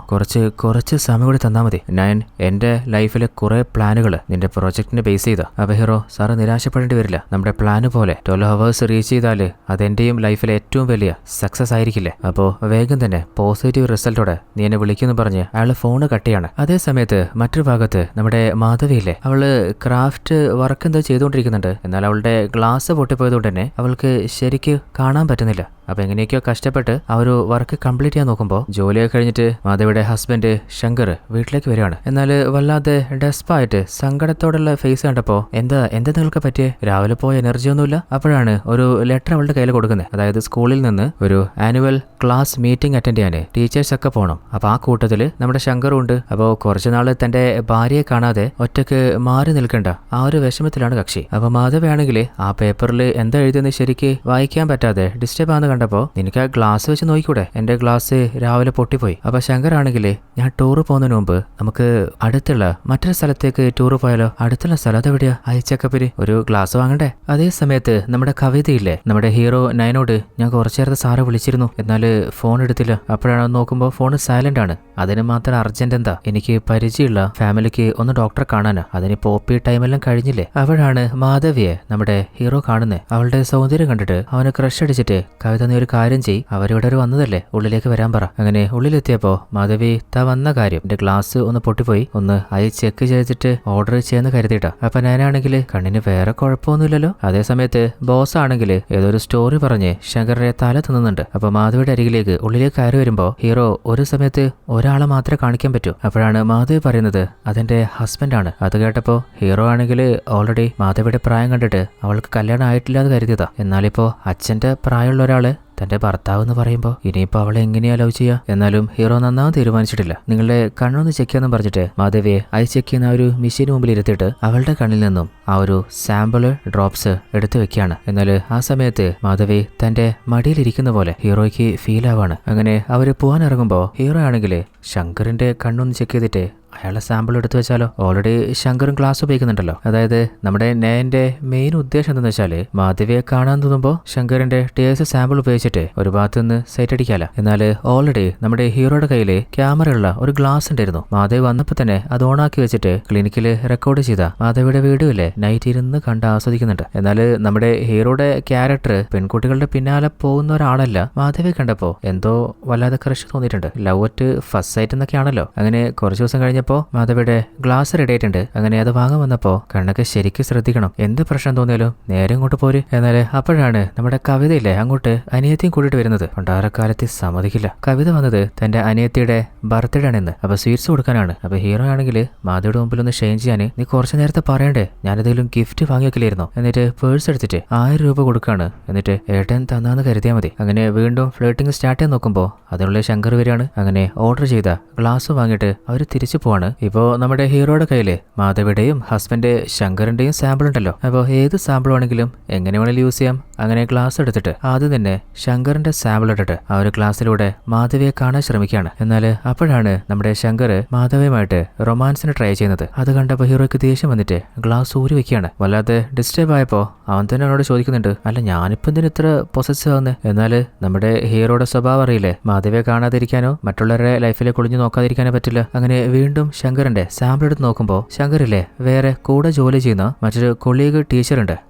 കുറച്ച് സമയം കൂടി തന്നാൽ മതി. ഞാൻ എന്റെ ലൈഫിലെ കുറെ പ്ലാനുകൾ നിന്റെ പ്രൊജക്ടിനെ ബേസ് ചെയ്താ. അപ്പൊ ഹീറോ, സാറ് നിരാശപ്പെടേണ്ടി വരില്ല. നമ്മുടെ പ്ലാന് പോലെ 12 hours റീച്ച് ചെയ്താല് അതെന്റെയും ലൈഫിലെ ഏറ്റവും വലിയ സക്സസ് ആയിരിക്കില്ലേ. അപ്പോൾ വേഗം തന്നെ പോസിറ്റീവ് റിസൾട്ടോടെ നീ എന്നെ വിളിക്കുന്നു പറഞ്ഞ് അയാൾ ഫോണ് കട്ട് ചെയ്യാണ്. അതേ സമയത്ത് മറ്റൊരു ഭാഗത്ത് നമ്മുടെ മാധവിയില്ലേ, അവള് ക്രാഫ്റ്റ് വർക്ക് എന്തോ ചെയ്തുകൊണ്ടിരിക്കുന്നുണ്ട്. എന്നാൽ അവളുടെ ഗ്ലാസ് പൊട്ടിപ്പോയതുകൊണ്ട് തന്നെ അവൾക്ക് ശരിക്ക് കാണാൻ പറ്റുന്നില്ല. അപ്പൊ എങ്ങനെയൊക്കെയോ കഷ്ടപ്പെട്ട് ആ ഒരു വർക്ക് കംപ്ലീറ്റ് ചെയ്യാൻ നോക്കുമ്പോൾ ജോലിയൊക്കെ കഴിഞ്ഞിട്ട് മാധവിയുടെ ഹസ്ബൻഡ് ശങ്കർ വീട്ടിലേക്ക് വരികയാണ്. എന്നാൽ വല്ലാതെ ഡെസ്പായിട്ട് സങ്കടത്തോടുള്ള ഫേസ് കണ്ടപ്പോൾ എന്താ നിങ്ങൾക്ക് പറ്റിയേ? രാവിലെ പോയ എനർജി ഒന്നുമില്ല. അപ്പോഴാണ് ഒരു ലെറ്റർ അവളുടെ കയ്യിൽ കൊടുക്കുന്നത്. അതായത് സ്കൂളിൽ നിന്ന് ഒരു ആനുവൽ ക്ലാസ് മീറ്റിംഗ് അറ്റൻഡ് ചെയ്യാൻ ടീച്ചേഴ്സ് ഒക്കെ പോകണം. അപ്പൊ ആ കൂട്ടത്തിൽ നമ്മുടെ ശങ്കറും ഉണ്ട്. അപ്പോൾ കുറച്ചുനാള് തന്റെ ഭാര്യയെ കാണാതെ ഒറ്റക്ക് മാറി നിൽക്കേണ്ട ആ ഒരു വിഷമത്തിലാണ് കക്ഷി. അപ്പൊ മാധവിയാണെങ്കിൽ ആ പേപ്പറിൽ എന്താ എഴുതിയെന്ന് ശരിക്ക് വായിക്കാൻ പറ്റാതെ ഡിസ്റ്റർബ് ആണെന്ന് കണ്ടപ്പോ, നിനക്ക് ആ ഗ്ലാസ് വെച്ച് നോക്കിക്കൂടെ? എന്റെ ഗ്ലാസ് രാവിലെ പൊട്ടിപ്പോയി. അപ്പൊ ശങ്കർ ആണെങ്കിൽ, ഞാൻ ടൂറ് പോകുന്നതിന് മുമ്പ് നമുക്ക് അടുത്തുള്ള മറ്റൊരു സ്ഥലത്തേക്ക് ടൂറ് പോയാലോ? അടുത്തുള്ള സ്ഥലത്ത് എവിടെയാ? ചെക്കപ്പിന് ഒരു ഗ്ലാസ് വാങ്ങണ്ടേ? അതേ സമയത്ത് നമ്മുടെ കവിതയില്ലേ, നമ്മുടെ ഹീറോ നയനോട് ഞാൻ കുറച്ചു നേരത്തെ സാറെ വിളിച്ചിരുന്നു, എന്നാൽ ഫോൺ എടുത്തില്ല. അപ്പോഴാണ് നോക്കുമ്പോൾ ഫോൺ സൈലന്റ് ആണ്. അതിന് മാത്രം അർജന്റ് എന്താ? എനിക്ക് പരിചയമുള്ള ഫാമിലിക്ക് ഒന്ന് ഡോക്ടറെ കാണാനാ. അതിന് പോപ്പി ടൈമെല്ലാം കഴിഞ്ഞില്ലേ? അവിടാണ് മാധവിയെ നമ്മുടെ ഹീറോ കാണുന്നത്. അവളുടെ സൗന്ദര്യം കണ്ടിട്ട് അവന് ക്രഷ് അടിച്ചിട്ട്, കവിത നീ ഒരു കാര്യം ചെയ്, അവരിവിടെ വന്നതല്ലേ, ഉള്ളിലേക്ക് വരാൻ പറ. അങ്ങനെ ഉള്ളിലെത്തിയപ്പോ മാധവി താ വന്ന കാര്യം, എന്റെ ഗ്ലാസ് ഒന്ന് പൊട്ടിപ്പോയി, ഒന്ന് ചെക്ക് ചെയ്തിട്ട് ഓർഡർ ചെയ്യാന്ന് കരുതിയിട്ടാ. അപ്പൊ ഞാനാണെങ്കിൽ കണ്ണിന് വേറെ കുഴപ്പമൊന്നുമില്ലല്ലോ. അതേ സമയത്ത് ബോസ് ആണെങ്കിൽ ഏതൊരു സ്റ്റോറി പറഞ്ഞ് ശങ്കറിനെ തല തിന്നുന്നുണ്ട്. അപ്പൊ മാധവിയുടെ അരികിലേക്ക് ഉള്ളിലേക്ക് കയറി വരുമ്പോ ഹീറോ ഒരു സമയത്ത് ഒരാളെ മാത്രമേ കാണിക്കാൻ പറ്റൂ. അപ്പോഴാണ് മാധവി പറയുന്നത് അതെന്റെ ഹസ്ബൻഡാണ്. അത് കേട്ടപ്പോ ഹീറോ ആണെങ്കിൽ ഓൾറെഡി മാധവിയുടെ പ്രായം കണ്ടിട്ട് അവൾക്ക് കല്യാണം ആയിട്ടില്ലാന്ന് കരുതിയതാ. എന്നാലിപ്പോ അച്ഛന്റെ പ്രായമുള്ള ഒരാള് തന്റെ ഭർത്താവ് എന്ന് പറയുമ്പോൾ ഇനിയിപ്പോൾ അവളെ എങ്ങനെയാ ലവ് ചെയ്യുക? എന്നാലും ഹീറോ നന്നാവും തീരുമാനിച്ചിട്ടില്ല. നിങ്ങളുടെ കണ്ണൊന്ന് ചെക്ക് ചെയ്യാന്ന് പറഞ്ഞിട്ട് മാധവിയെ ചെക്ക് ചെയ്യുന്ന ഒരു മെഷീന് മുമ്പിൽ ഇരുത്തിയിട്ട് അവളുടെ കണ്ണിൽ നിന്നും ആ ഒരു സാമ്പിള് ഡ്രോപ്സ് എടുത്തു വെക്കുകയാണ്. എന്നാൽ ആ സമയത്ത് മാധവി തന്റെ മടിയിലിരിക്കുന്ന പോലെ ഹീറോയ്ക്ക് ഫീൽ ആവാണ്. അങ്ങനെ അവര് പോകാൻ ഇറങ്ങുമ്പോൾ ഹീറോ ആണെങ്കിൽ ശങ്കറിന്റെ കണ്ണൊന്ന് ചെക്ക് ചെയ്തിട്ട് അയാളെ സാമ്പിൾ എടുത്തു വെച്ചാലോ? ഓൾറെഡി ശങ്കറും ക്ലാസ് ഉപയോഗിക്കുന്നുണ്ടല്ലോ. അതായത് നമ്മുടെ നേന്റെ മെയിൻ ഉദ്ദേശം എന്താണെന്ന് വെച്ചാല് മാധവിയെ കാണാൻ തോന്നുമ്പോൾ ശങ്കറിന്റെ ടേസ്റ്റ് സാമ്പിൾ ഉപയോഗിച്ചിട്ട് ഒരു ഭാഗത്ത് നിന്ന് സൈറ്റ് അടിക്കാല. എന്നാൽ ഓൾറെഡി നമ്മുടെ ഹീറോയുടെ കയ്യിൽ ക്യാമറയുള്ള ഒരു ഗ്ലാസ് ഉണ്ടായിരുന്നു. മാധവി വന്നപ്പോൾ തന്നെ അത് ഓണാക്കി വെച്ചിട്ട് ക്ലിനിക്കിൽ റെക്കോർഡ് ചെയ്ത മാധവിയുടെ വീഡിയോ ഇല്ലേ നൈറ്റ് ഇരുന്ന് കണ്ട് ആസ്വദിക്കുന്നുണ്ട്. എന്നാൽ നമ്മുടെ ഹീറോയുടെ ക്യാരക്ടർ പെൺകുട്ടികളുടെ പിന്നാലെ പോകുന്ന ഒരാളല്ല. മാധവിയെ കണ്ടപ്പോൾ എന്തോ വല്ലാതെ ക്രഷ് തോന്നിയിട്ടുണ്ട്. ലവ് അറ്റ് ഫസ്റ്റ് സൈറ്റ് എന്നൊക്കെയാണല്ലോ. അങ്ങനെ കുറച്ച് ദിവസം കഴിഞ്ഞപ്പോൾ വന്നപ്പോ മാധവിയുടെ ഗ്ലാസ് റെഡി ആയിട്ടുണ്ട്. അങ്ങനെ അത് വാങ്ങാൻ വന്നപ്പോ കണ്ണൊക്കെ ശരിക്കും ശ്രദ്ധിക്കണം. എന്ത് പ്രശ്നം തോന്നിയാലും നേരെ ഇങ്ങോട്ട് പോര്. എന്നാൽ അപ്പോഴാണ് നമ്മുടെ കവിതയില്ലേ അങ്ങോട്ട് അനിയത്തിയും കൂട്ടിയിട്ട് വരുന്നത്. പണ്ടാരക്കാലത്ത് സമ്മതിക്കില്ല. കവിത വന്നത് തന്റെ അനിയത്തിയുടെ ബർത്ത്ഡേ ആണെന്ന്. അപ്പൊ സ്വീറ്റ്സ് കൊടുക്കാനാണ്. അപ്പൊ ഹീറോ ആണെങ്കിൽ മാധവിയുടെ മുമ്പിൽ ഒന്ന് ഷെയിൻ ചെയ്യാൻ നീ കുറച്ച് നേരത്തെ പറയണ്ടേ, ഞാനെന്തെങ്കിലും ഗിഫ്റ്റ് വാങ്ങി വെക്കില്ലായിരുന്നോ. എന്നിട്ട് പേഴ്സ് എടുത്തിട്ട് 1000 രൂപ കൊടുക്കാണ്. എന്നിട്ട് ഏട്ടൻ തന്നാന്ന് കരുതിയാൽ മതി. അങ്ങനെ വീണ്ടും ഫ്ലേട്ടിങ് സ്റ്റാർട്ട് ചെയ്യാൻ നോക്കുമ്പോ അതിനുള്ള ശങ്കർ വരികയാണ്. അങ്ങനെ ഓർഡർ ചെയ്ത ഗ്ലാസ് വാങ്ങിയിട്ട് അവർ തിരിച്ചു പോവാണ്. ഇപ്പോ നമ്മുടെ ഹീറോയുടെ കയ്യില് മാധവിയുടെയും ഹസ്ബൻഡ് ശങ്കറിന്റെയും സാമ്പിൾ ഉണ്ടല്ലോ. അപ്പോൾ ഏത് സാമ്പിൾ ആണെങ്കിലും എങ്ങനെ വേണമെങ്കിലും യൂസ് ചെയ്യാം. അങ്ങനെ ഗ്ലാസ് എടുത്തിട്ട് ആദ്യം തന്നെ ശങ്കറിന്റെ സാമ്പിൾ ഇട്ടിട്ട് ആ ഒരു ഗ്ലാസ്സിലൂടെ മാധവിയെ കാണാൻ ശ്രമിക്കുകയാണ്. എന്നാൽ അപ്പോഴാണ് നമ്മുടെ ശങ്കർ മാധവിയുമായിട്ട് റൊമാൻസിന് ട്രൈ ചെയ്യുന്നത്. അത് കണ്ടപ്പോൾ ഹീറോയ്ക്ക് ദേഷ്യം വന്നിട്ട് ഗ്ലാസ് ഊരി വെക്കുകയാണ്. വല്ലാതെ ഡിസ്റ്റർബ് ആയപ്പോൾ അവൻ തന്നെ എന്നോട് ചോദിക്കുന്നുണ്ട്, അല്ല ഞാനിപ്പോൾ എന്തിനാ ഇത്ര പൊസസീവ് ആവുന്നത്. എന്നാൽ നമ്മുടെ ഹീറോയുടെ സ്വഭാവം അറിയില്ലേ, മാധവിയെ കാണാതിരിക്കാനോ മറ്റുള്ളവരുടെ ലൈഫിലേക്ക് ഒളിഞ്ഞു നോക്കാതിരിക്കാനോ പറ്റില്ല. അങ്ങനെ വീണ്ടും ശങ്കറിന്റെ സാമ്പിൾ എടുത്ത് നോക്കുമ്പോൾ ശങ്കറില്ലേ വേറെ കൂടെ ജോലി ചെയ്യുന്ന മറ്റൊരു കൊളീഗ് ടീച്ചറുണ്ട്.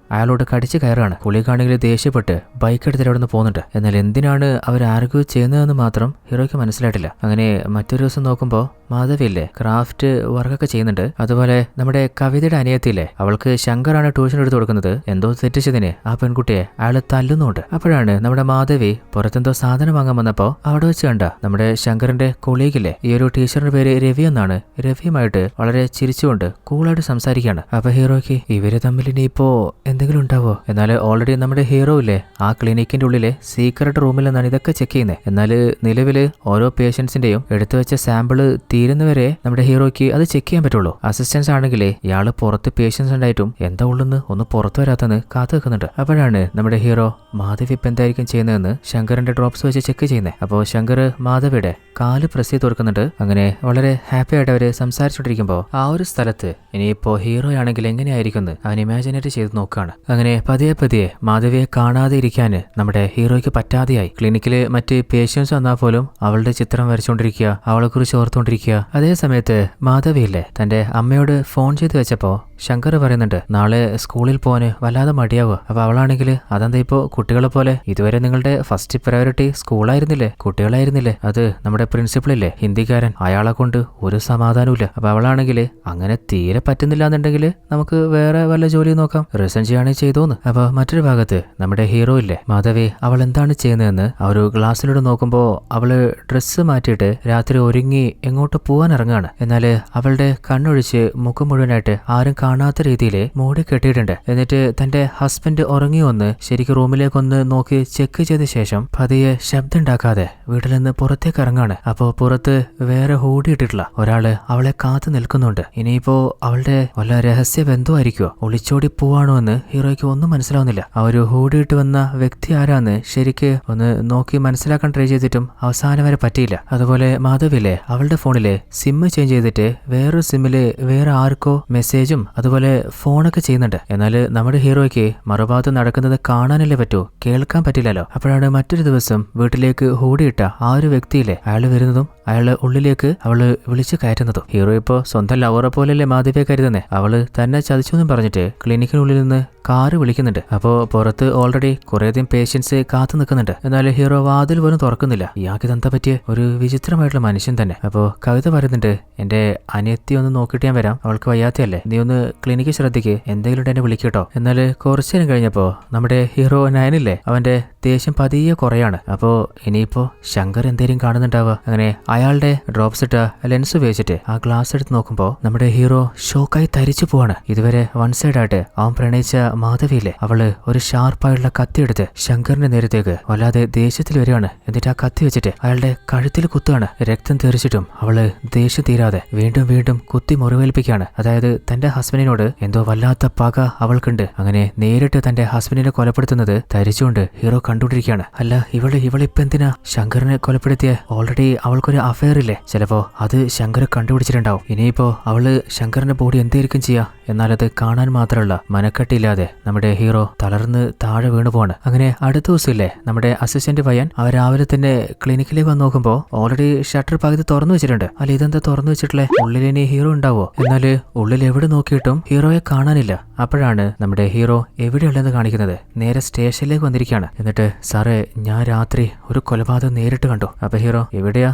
അയാളോട് കടിച്ചു കയറാണ്. കൊളീഗാണെങ്കിൽ ദേഷ്യപ്പെട്ട് ബൈക്ക് എടുത്തിട്ട് അവിടെ നിന്ന് പോകുന്നുണ്ട്. എന്നാൽ എന്തിനാണ് അവർ ആർഗ്യൂ ചെയ്യുന്നതെന്ന് മാത്രം ഹീറോയ്ക്ക് മനസ്സിലായിട്ടില്ല. അങ്ങനെ മറ്റൊരു ദിവസം നോക്കുമ്പോൾ മാധവിയില്ലേ ക്രാഫ്റ്റ് വർക്കൊക്കെ ചെയ്യുന്നുണ്ട്. അതുപോലെ നമ്മുടെ കവിതയുടെ അനിയത്തിയില്ലേ അവൾക്ക് ശങ്കറാണ് ട്യൂഷൻ എടുത്ത് കൊടുക്കുന്നത്. എന്തോ തെറ്റിച്ചതിന് ആ പെൺകുട്ടിയെ അയാൾ തല്ലുന്നുണ്ട്. അപ്പോഴാണ് നമ്മുടെ മാധവി പുറത്തെന്തോ സാധനം വാങ്ങാൻ വന്നപ്പോൾ അവിടെ വെച്ച് കണ്ട നമ്മുടെ ശങ്കറിന്റെ കൊളീഗില്ലേ ഈ ഒരു ടീച്ചറിന്റെ പേര് രവി എന്നാണ്. രവിയുമായിട്ട് വളരെ ചിരിച്ചുകൊണ്ട് കൂളായിട്ട് സംസാരിക്കുകയാണ്. അപ്പൊ ഹീറോയ്ക്ക് ഇവര് തമ്മിൽ ഇനിയിപ്പോ എന്തെങ്കിലും ഉണ്ടാവോ. എന്നാൽ ഓൾറെഡി നമ്മുടെ ഹീറോ ഇല്ലേ ആ ക്ലിനിക്കിന്റെ ഉള്ളിലെ സീക്രട്ട് റൂമിൽ നിന്നാണ് ഇതൊക്കെ ചെക്ക് ചെയ്യുന്നത്. എന്നാൽ നിലവിൽ ഓരോ പേഷ്യൻസിന്റെയും എടുത്തു വെച്ച സാമ്പിള് തീരുന്നവരെ നമ്മുടെ ഹീറോയ്ക്ക് അത് ചെക്ക് ചെയ്യാൻ പറ്റുള്ളൂ. അസിസ്റ്റൻസ് ആണെങ്കിൽ ഇയാള് പുറത്ത് പേഷ്യൻസ് ഉണ്ടായിട്ടും എന്താ ഉള്ളെന്ന് ഒന്ന് പുറത്തു വരാത്തെന്ന് കാത്തു വെക്കുന്നുണ്ട്. അപ്പോഴാണ് നമ്മുടെ ഹീറോ മാധവി ഇപ്പം എന്തായിരിക്കും ചെയ്യുന്നതെന്ന് ശങ്കറിന്റെ ഡ്രോപ്സ് വെച്ച് ചെക്ക് ചെയ്യുന്നത്. അപ്പോൾ ശങ്കർ മാധവിയുടെ കാല് പ്രസ് ചെയ്ത് കൊടുക്കുന്നുണ്ട്. അങ്ങനെ വളരെ ഹാപ്പി ആയിട്ട് അവര് സംസാരിച്ചുകൊണ്ടിരിക്കുമ്പോൾ ആ ഒരു സ്ഥലത്ത് ഇനിയിപ്പോ ഹീറോ ആണെങ്കിൽ എങ്ങനെയായിരിക്കും അവൻ ഇമാജിനേറ്റ് ചെയ്ത് നോക്കുകയാണ്. അങ്ങനെ പതിയെ പതിയെ മാധവിയെ കാണാതെ ഇരിക്കാന് നമ്മുടെ ഹീറോയ്ക്ക് പറ്റാതെയായി. ക്ലിനിക്കില് മറ്റ് പേഷ്യൻസ് വന്നാൽ പോലും അവളുടെ ചിത്രം വരച്ചുകൊണ്ടിരിക്കുക, അവളെ കുറിച്ച് ഓർത്തുകൊണ്ടിരിക്കുക. അതേ സമയത്ത് മാധവിയില്ലേ തന്റെ അമ്മയോട് ഫോൺ ചെയ്ത് വെച്ചപ്പോ ശങ്കർ പറയുന്നുണ്ട് നാളെ സ്കൂളിൽ പോകാന് വല്ലാതെ മടിയാവുക. അപ്പൊ അവളാണെങ്കിൽ അതെന്താ ഇപ്പോ കുട്ടികളെ പോലെ ഇതുവരെ നിങ്ങളുടെ ഫസ്റ്റ് പ്രയോറിറ്റി സ്കൂളായിരുന്നില്ലേ, കുട്ടികളായിരുന്നില്ലേ, അത് നമ്മുടെ പ്രിൻസിപ്പളില്ലേ ഹിന്ദിക്കാരൻ, അയാളെ കൊണ്ട് ഒരു സമാധാനമില്ല. അപ്പൊ അവളാണെങ്കിൽ അങ്ങനെ തീരെ പറ്റുന്നില്ല എന്നുണ്ടെങ്കിൽ നമുക്ക് വേറെ വല്ല ജോലി നോക്കാം, റിസൈൻ ചെയ്യുകയാണെങ്കിൽ ചെയ്തോന്ന്. അപ്പൊ മറ്റൊരു ഭാഗത്ത് നമ്മുടെ ഹീറോ ഇല്ലേ മാധവി അവൾ എന്താണ് ചെയ്യുന്നതെന്ന് ആ ഒരു ഗ്ലാസ്സിലൂടെ നോക്കുമ്പോ അവള് ഡ്രസ്സ് മാറ്റിയിട്ട് രാത്രി ഒരുങ്ങി എങ്ങോട്ട് പോവാൻ ഇറങ്ങാണ്. എന്നാല് അവളുടെ കണ്ണൊഴിച്ച് മുഖം മുഴുവനായിട്ട് ആരും കാണാത്ത രീതിയിൽ മൂടി കെട്ടിയിട്ടുണ്ട്. എന്നിട്ട് തന്റെ ഹസ്ബൻഡ് ഉറങ്ങി വന്ന് ശരിക്കും റൂമിലേക്കൊന്ന് നോക്കി ചെക്ക് ചെയ്ത ശേഷം പതിയെ ശബ്ദം ഉണ്ടാക്കാതെ വീട്ടിൽ നിന്ന് പുറത്തേക്ക് ഇറങ്ങാണ്. അപ്പോ പുറത്ത് വേറെ ഹൂടിയിട്ടിട്ടുള്ള ഒരാള് അവളെ കാത്തു നിൽക്കുന്നുണ്ട്. ഇനിയിപ്പോ അവളുടെ വല്ല രഹസ്യ ബന്ധുവായിരിക്കോ, ഒളിച്ചോടി പോവാണോ എന്ന് ഹീറോയ്ക്ക് ഒന്നും മനസ്സിലാവുന്നില്ല. ആ ഒരു ഹൂടിയിട്ട് വന്ന വ്യക്തി ആരാന്ന് ശരിക്ക് ഒന്ന് നോക്കി മനസ്സിലാക്കാൻ ട്രൈ ചെയ്തിട്ടും അവസാനം വരെ പറ്റിയില്ല. അതുപോലെ മാധവിലെ അവളുടെ ഫോണിലെ സിം ചേഞ്ച് ചെയ്തിട്ട് വേറൊരു സിമ്മില് വേറെ ആർക്കോ മെസ്സേജും അതുപോലെ ഫോണൊക്കെ ചെയ്യുന്നുണ്ട്. എന്നാൽ നമ്മുടെ ഹീറോയ്ക്ക് മറുഭാഗത്ത് നടക്കുന്നത് കാണാനല്ലേ പറ്റൂ, കേൾക്കാൻ പറ്റില്ലല്ലോ. അപ്പോഴാണ് മറ്റൊരു ദിവസം വീട്ടിലേക്ക് ഹൂടിയിട്ട ആ ഒരു വ്യക്തിയില്ലേ അയാള് വരുന്നതും അയാള് ഉള്ളിലേക്ക് അവള് വിളിച്ചു കയറ്റുന്നതും. ഹീറോ ഇപ്പോ സ്വന്തം ലവറെ പോലെയല്ലേ മാധവിയെ കരുതുന്നേ. അവള് തന്നെ ചതിച്ചെന്നും പറഞ്ഞിട്ട് ക്ലിനിക്കിനുള്ളിൽ നിന്ന് കാറ് വിളിക്കുന്നുണ്ട്. അപ്പോ പുറത്ത് ഓൾറെഡി കുറേയധികം പേഷ്യൻസ് കാത്തു നിൽക്കുന്നുണ്ട്. എന്നാൽ ഹീറോ വാതിൽ പോലും തുറക്കുന്നില്ല. ഇയാൾക്ക് ഇതെന്താ പറ്റിയ ഒരു വിചിത്രമായിട്ടുള്ള മനുഷ്യൻ തന്നെ. അപ്പോ കവിത പറയുന്നുണ്ട് എന്റെ അനിയത്തി ഒന്ന് നോക്കിയിട്ട് ഞാൻ വരാം, അവൾക്ക് വയ്യാത്തയല്ലേ, നീ ഒന്ന് ക്ലിനിക്ക് ശ്രദ്ധിക്ക്, എന്തെങ്കിലും എന്നെ വിളിക്കട്ടോ. എന്നാൽ കുറച്ചു നേരം കഴിഞ്ഞപ്പോ നമ്മുടെ ഹീറോ നയനില്ലേ അവന്റെ ദേഷ്യം പതിയെ കുറയാണ്. അപ്പോ ഇനിയിപ്പോ ശങ്കർ എന്തേലും കാണുന്നുണ്ടാവുക. അങ്ങനെ അയാളുടെ ഡ്രോപ്സ് ഇട്ട ലെൻസ് ഉപയോഗിച്ചിട്ട് ആ ഗ്ലാസ് എടുത്ത് നോക്കുമ്പോൾ നമ്മുടെ ഹീറോ ഷോക്കായി തരിച്ചു പോവാണ്. ഇതുവരെ വൺ സൈഡ് ആയിട്ട് അവൻ പ്രണയിച്ച മാധവിയില്ലേ അവള് ഒരു ഷാർപ്പായുള്ള കത്തി എടുത്ത് ശങ്കറിന്റെ നേരത്തേക്ക് വല്ലാതെ ദേഷ്യത്തിൽ വരികയാണ്. എന്നിട്ട് ആ കത്തി വെച്ചിട്ട് അയാളുടെ കഴുത്തിൽ കുത്തുകയാണ്. രക്തം തെറിച്ചിട്ടും അവള് ദേഷ്യം തീരാതെ വീണ്ടും വീണ്ടും കുത്തി മുറിവേൽപ്പിക്കുകയാണ്. അതായത് തന്റെ ഹസ്ബൻഡിനോട് എന്തോ വല്ലാത്ത പക അവൾക്കുണ്ട്. അങ്ങനെ നേരിട്ട് തന്റെ ഹസ്ബൻഡിനെ കൊലപ്പെടുത്തുന്നത് തരിച്ചുകൊണ്ട് ഹീറോ കണ്ടുകൊണ്ടിരിക്കുകയാണ്. അല്ല ഇവളിപ്പോ എന്തിനാ ശങ്കറിനെ കൊലപ്പെടുത്തിയ? ഓൾറെഡി അവൾക്കൊരു അഫയർ ഇല്ലേ, ചിലപ്പോ അത് ശങ്കർ കണ്ടുപിടിച്ചിട്ടുണ്ടാവും. ഇനിയിപ്പോ അവള് ശങ്കറിന്റെ ബോഡി എന്തായിരിക്കും ചെയ്യാ എന്നാലത് കാണാൻ മാത്രമല്ല മനക്കെട്ടില്ലാതെ നമ്മുടെ ഹീറോ തളർന്ന് താഴെ വീണു പോവാണ്. അങ്ങനെ അടുത്ത ദിവസമില്ലേ നമ്മുടെ അസിസ്റ്റന്റ് പയ്യൻ അവർ രാവിലെ തന്നെ ക്ലിനിക്കിലേക്ക് വന്ന് നോക്കുമ്പോൾ ഓൾറെഡി ഷട്ടർ പകുതി തുറന്നു വെച്ചിട്ടുണ്ട്. അല്ല ഇതെന്താ തുറന്നു വെച്ചിട്ടില്ലേ? ഉള്ളിലിനി ഹീറോ ഉണ്ടാവോ? എന്നാല് ഉള്ളിൽ എവിടെ നോക്കിയിട്ടും ഹീറോയെ കാണാനില്ല. അപ്പോഴാണ് നമ്മുടെ ഹീറോ എവിടെയുള്ളതെന്ന് കാണിക്കുന്നത്. നേരെ സ്റ്റേഷനിലേക്ക് വന്നിരിക്കുകയാണ്. എന്നിട്ട് സാറേ ഞാൻ രാത്രി ഒരു കൊലപാതകം നേരിട്ട് കണ്ടു. അപ്പൊ ഹീറോ എവിടെയാ?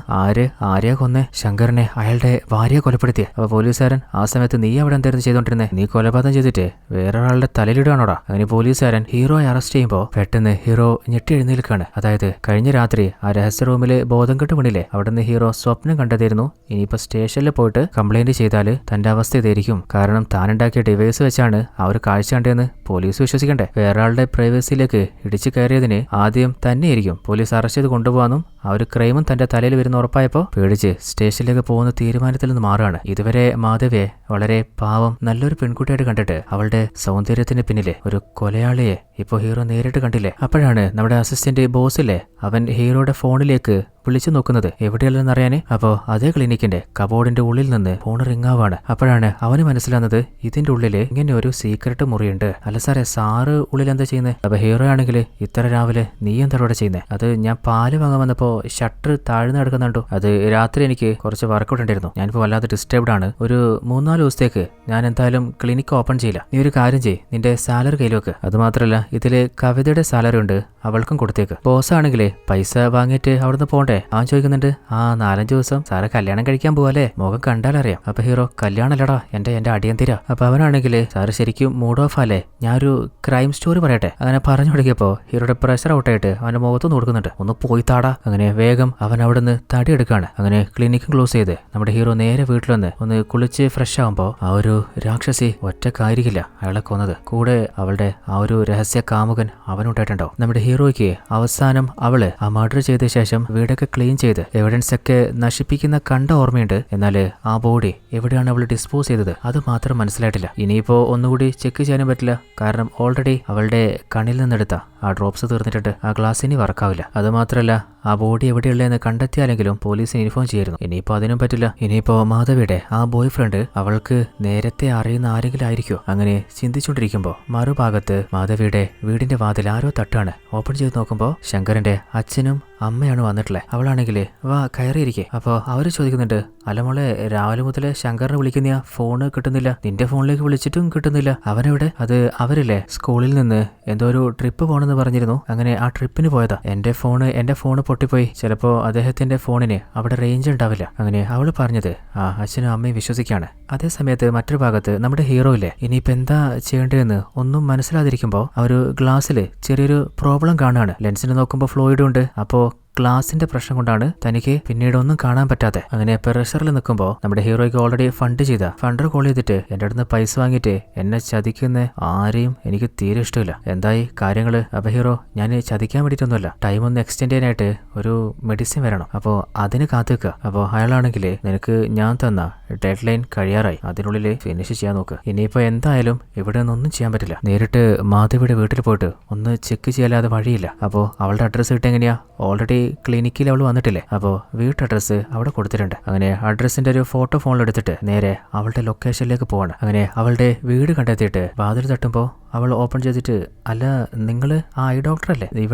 ആരെയാ കൊന്നേ? ശങ്കറിനെ അയാളുടെ ഭാര്യയെ കൊലപ്പെടുത്തിയ. അപ്പൊ പോലീസുകാരൻ ആ സമയത്ത് നീ അവിടെ എന്തായിരുന്നു ചെയ്തോണ്ടിരുന്നേ? നീ കൊലപാതകം ചെയ്തിട്ട് വേറൊരാളുടെ തലയിലിടുകയാണോടാ? അങ്ങനെ പോലീസുകാരൻ ഹീറോയെ അറസ്റ്റ് ചെയ്യുമ്പോൾ പെട്ടെന്ന് ഹീറോ ഞെട്ടി എഴുന്നേൽക്കാണ്. അതായത് കഴിഞ്ഞ രാത്രി ആ രഹസ്യ റൂമില് ബോധം കെട്ട് വീണില്ലേ, അവിടെ നിന്ന് ഹീറോ സ്വപ്നം കണ്ടതായിരുന്നു ഇനിയിപ്പോ സ്റ്റേഷനിൽ പോയിട്ട് കംപ്ലൈന്റ് ചെയ്താൽ തന്റെ അവസ്ഥ ഇതായിരിക്കും. കാരണം താനുണ്ടാക്കിയ ഡിവൈസ് വെച്ചാണ് ആ ഒരു കാഴ്ച കണ്ടതെന്ന് പോലീസ് വിശ്വസിക്കണ്ടേ? വേറൊരാളുടെ പ്രൈവസിയിലേക്ക് ഇടിച്ചു കയറിയതിന് ആദ്യം തന്നെയായിരിക്കും പോലീസ് അറസ്റ്റ് ചെയ്ത് കൊണ്ടുപോകാനും ആ ഒരു ക്രൈമും തന്റെ തലയിൽ വരുന്ന ഉറപ്പായപ്പോൾ പേടിച്ച് സ്റ്റേഷനിലേക്ക് പോകുന്ന തീരുമാനത്തിൽ നിന്ന് മാറുകയാണ്. ഇതുവരെ മാധവിയെ വളരെ പാവം നല്ലൊരു പെൺകുട്ടിയായിട്ട് കണ്ടിട്ട് അവളുടെ സൗന്ദര്യത്തിന് പിന്നിലെ ഒരു കൊലയാളിയെ ഇപ്പോൾ ഹീറോ നേരിട്ട് കണ്ടില്ലേ. അപ്പോഴാണ് നമ്മുടെ അസിസ്റ്റന്റ് ബോസില്ലേ അവൻ ഹീറോയുടെ ഫോണിലേക്ക് വിളിച്ചു നോക്കുന്നത് എവിടെയല്ലെന്ന് അറിയാന്. അപ്പോ അതേ ക്ലിനിക്കിന്റെ കബോർഡിന്റെ ഉള്ളിൽ നിന്ന് ഫോൺ റിങ്ങാവാണ്. അപ്പോഴാണ് അവന് മനസ്സിലാകുന്നത് ഇതിന്റെ ഉള്ളില് ഇങ്ങനെ ഒരു സീക്രട്ട് മുറിയുണ്ട്. അല്ല സാറേ സാറ് ഉള്ളിൽ എന്താ ചെയ്യുന്നത്? അപ്പൊ ഹീറോ ആണെങ്കിൽ ഇത്ര രാവിലെ നീ എന്താ ഇവിടെ ചെയ്യുന്നത്? അത് ഞാൻ പാല് വാങ്ങാൻ വന്നപ്പോ ഷട്ടർ താഴ്ന്നു കിടക്കുന്നുണ്ടോ? അത് രാത്രി എനിക്ക് കുറച്ച് വർക്കൗട്ട് ഉണ്ടായിരുന്നു. ഞാനിപ്പോ വല്ലാതെ ഡിസ്റ്റർബ്ഡ് ആണ്. ഒരു 3-4 ദിവസത്തേക്ക് ഞാൻ എന്തായാലും ക്ലിനിക്ക് ഓപ്പൺ ചെയ്യില്ല. നീ ഒരു കാര്യം ചെയ്യ്, നിന്റെ സാലറി കയ്യിൽ വെക്ക്. അത് മാത്രല്ല ഇതില് കവിതയുടെ സാലറി ഉണ്ട്, അവൾക്കും കൊടുത്തേക്ക്. ബോസ് ആണെങ്കിലേ പൈസ വാങ്ങിയിട്ട് അവിടുന്ന് പോണ്ടേ? അവൻ ചോദിക്കുന്നുണ്ട് 4-5 ദിവസം സാറെ കല്യാണം കഴിക്കാൻ പോവല്ലേ? മുഖം കണ്ടാലറിയാം. അപ്പൊ ഹീറോ കല്യാണല്ലടാ എന്റെ അടിയന്തിര. അപ്പൊ അവനാണെങ്കിൽ സാറ് ശരിക്കും മൂഡ് ഓഫ് അല്ലേ, ഞാനൊരു ക്രൈം സ്റ്റോറി പറയട്ടെ. അങ്ങനെ പറഞ്ഞു തുടങ്ങിയപ്പോ ഹീറോയുടെ പ്രഷർ ഔട്ടായിട്ട് അവന്റെ മുഖത്ത് കൊടുക്കുന്നുണ്ട്. ഒന്ന് പോയി താടാ. അങ്ങനെ വേഗം അവൻ അവിടുന്ന് തടിയെടുക്കാണ്. അങ്ങനെ ക്ലിനിക്കും ക്ലോസ് ചെയ്ത് നമ്മുടെ ഹീറോ നേരെ വീട്ടിൽ ഒന്ന് കുളിച്ച് ഫ്രഷ് ആവുമ്പോ ആ ഒരു രാക്ഷസി ഒറ്റക്കായിരിക്കില്ല അയാളെ കൊന്നത്. കൂടെ അവളുടെ ആ ഒരു രഹസ്യ കാമുകൻ അവനുണ്ടായിട്ടുണ്ടാവും. നമ്മുടെ ഹീറോയ്ക്ക് അവസാനം അവള് ആ മർഡർ ചെയ്ത ശേഷം വീടൊക്കെ ക്ലീൻ ചെയ്ത് എവിഡൻസ് ഒക്കെ നശിപ്പിക്കുന്ന കണ്ട ഓർമ്മയുണ്ട്. എന്നാൽ ആ ബോഡി എവിടെയാണ് അവൾ ഡിസ്പോസ് ചെയ്തത് അത് മാത്രം മനസ്സിലായിട്ടില്ല. ഇനിയിപ്പോ ഒന്നുകൂടി ചെക്ക് ചെയ്യാനും പറ്റില്ല. കാരണം ഓൾറെഡി അവളുടെ കണ്ണിൽ നിന്നെടുത്ത ആ ഡ്രോപ്സ് തീർന്നിട്ടുണ്ട്. ആ ഗ്ലാസ് ഇനി വർക്കാവില്ല. അത് മാത്രമല്ല ആ ബോഡി എവിടെയുള്ളതെന്ന് കണ്ടെത്തിയാലെങ്കിലും പോലീസിന് ഇൻഫോം ചെയ്യായിരുന്നു. ഇനിയിപ്പോ അതിനും പറ്റില്ല. ഇനിയിപ്പോ മാധവിയുടെ ആ ബോയ് ഫ്രണ്ട് അവൾക്ക് നേരത്തെ അറിയുന്ന ആരെങ്കിലും ആയിരിക്കോ? അങ്ങനെ ചിന്തിച്ചുകൊണ്ടിരിക്കുമ്പോ മറുഭാഗത്ത് മാധവിയുടെ വീടിന്റെ വാതിൽ ആരോ തട്ടാണ്. ഓപ്പൺ ചെയ്ത് നോക്കുമ്പോ ശങ്കരന്റെ അച്ഛനും അമ്മയാണ് വന്നിട്ടുള്ളത്. അവളാണെങ്കിൽ വാ കയറിയിരിക്കേ. അപ്പൊ അവര് ചോദിക്കുന്നുണ്ട് അല്ല മോളെ രാവിലെ മുതൽ ശങ്കറിനെ വിളിക്കുന്ന ഫോണ് കിട്ടുന്നില്ല, നിന്റെ ഫോണിലേക്ക് വിളിച്ചിട്ടും കിട്ടുന്നില്ല, അവനെവിടെ? അത് അവരില്ലേ സ്കൂളിൽ നിന്ന് എന്തോ ഒരു ട്രിപ്പ് പോണെന്ന് പറഞ്ഞിരുന്നു, അങ്ങനെ ആ ട്രിപ്പിന് പോയതാ. എന്റെ ഫോണ് പൊട്ടിപ്പോയി, ചിലപ്പോ അദ്ദേഹത്തിന്റെ ഫോണിന് അവിടെ റേഞ്ച് ഉണ്ടാവില്ല. അങ്ങനെ അവള് പറഞ്ഞത് ആ അച്ഛനും അമ്മയും വിശ്വസിക്കാണ്. അതേ സമയത്ത് മറ്റൊരു ഭാഗത്ത് നമ്മുടെ ഹീറോ ഇല്ലേ ഇനിയിപ്പോ എന്താ ചെയ്യേണ്ടതെന്ന് ഒന്നും മനസ്സിലാതിരിക്കുമ്പോ ആ ഒരു ഗ്ലാസ്സില് ചെറിയൊരു പ്രോബ്ലം കാണുകയാണ്. ലെൻസിന് നോക്കുമ്പോൾ ഫ്ലോയിഡും ഉണ്ട്. അപ്പോ ഗ്ലാസിന്റെ പ്രശ്നം കൊണ്ടാണ് തനിക്ക് പിന്നീട് ഒന്നും കാണാൻ പറ്റാതെ. അങ്ങനെ പ്രഷറിൽ നിൽക്കുമ്പോൾ നമ്മുടെ ഹീറോയ്ക്ക് ഓൾറെഡി ഫണ്ടർ കോൾ ചെയ്തിട്ട് എന്റെ അടുത്ത് പൈസ വാങ്ങിയിട്ട് എന്നെ ചതിക്കുന്ന ആരെയും എനിക്ക് തീരെ ഇഷ്ടമില്ല. എന്തായി കാര്യങ്ങള്? അപ്പൊ ഹീറോ ഞാൻ ചതിക്കാൻ വേണ്ടിയിട്ടൊന്നുമല്ല, ടൈം ഒന്ന് എക്സ്റ്റെൻഡ് ചെയ്യാനായിട്ട് ഒരു മെഡിസിൻ വരണം, അപ്പോൾ അതിന് കാത്തുവെക്കുക. അപ്പോൾ അയാളാണെങ്കിൽ നിനക്ക് ഞാൻ തന്ന ഡെഡ് ലൈൻ കഴിയാറായി, അതിനുള്ളിൽ ഫിനിഷ് ചെയ്യാൻ നോക്ക്. ഇനിയിപ്പോ എന്തായാലും ഇവിടെ ഒന്നും ചെയ്യാൻ പറ്റില്ല. നേരിട്ട് മാധവിയുടെ വീട്ടിൽ പോയിട്ട് ഒന്ന് ചെക്ക് ചെയ്യാതെ വഴിയില്ല. അപ്പോൾ അവളുടെ അഡ്രസ്സ് കിട്ടെങ്ങനെയാ? ഓൾറെഡി ക്ലിനിക്കിൽ അവൾ വന്നിട്ടില്ലേ, അപ്പോൾ വീട്ട് അഡ്രസ്സ് അവിടെ കൊടുത്തിട്ടുണ്ട്. അങ്ങനെ അഡ്രസ്സിന്റെ ഒരു ഫോട്ടോ ഫോണിലെടുത്തിട്ട് നേരെ അവളുടെ ലൊക്കേഷനിലേക്ക് പോവാണ്. അങ്ങനെ അവളുടെ വീട് കണ്ടെത്തിയിട്ട് വാതിൽ തട്ടുമ്പോൾ അവൾ ഓപ്പൺ ചെയ്തിട്ട് അല്ല നിങ്ങള് ആ ഐ ഡോക്ടർ അല്ലേ,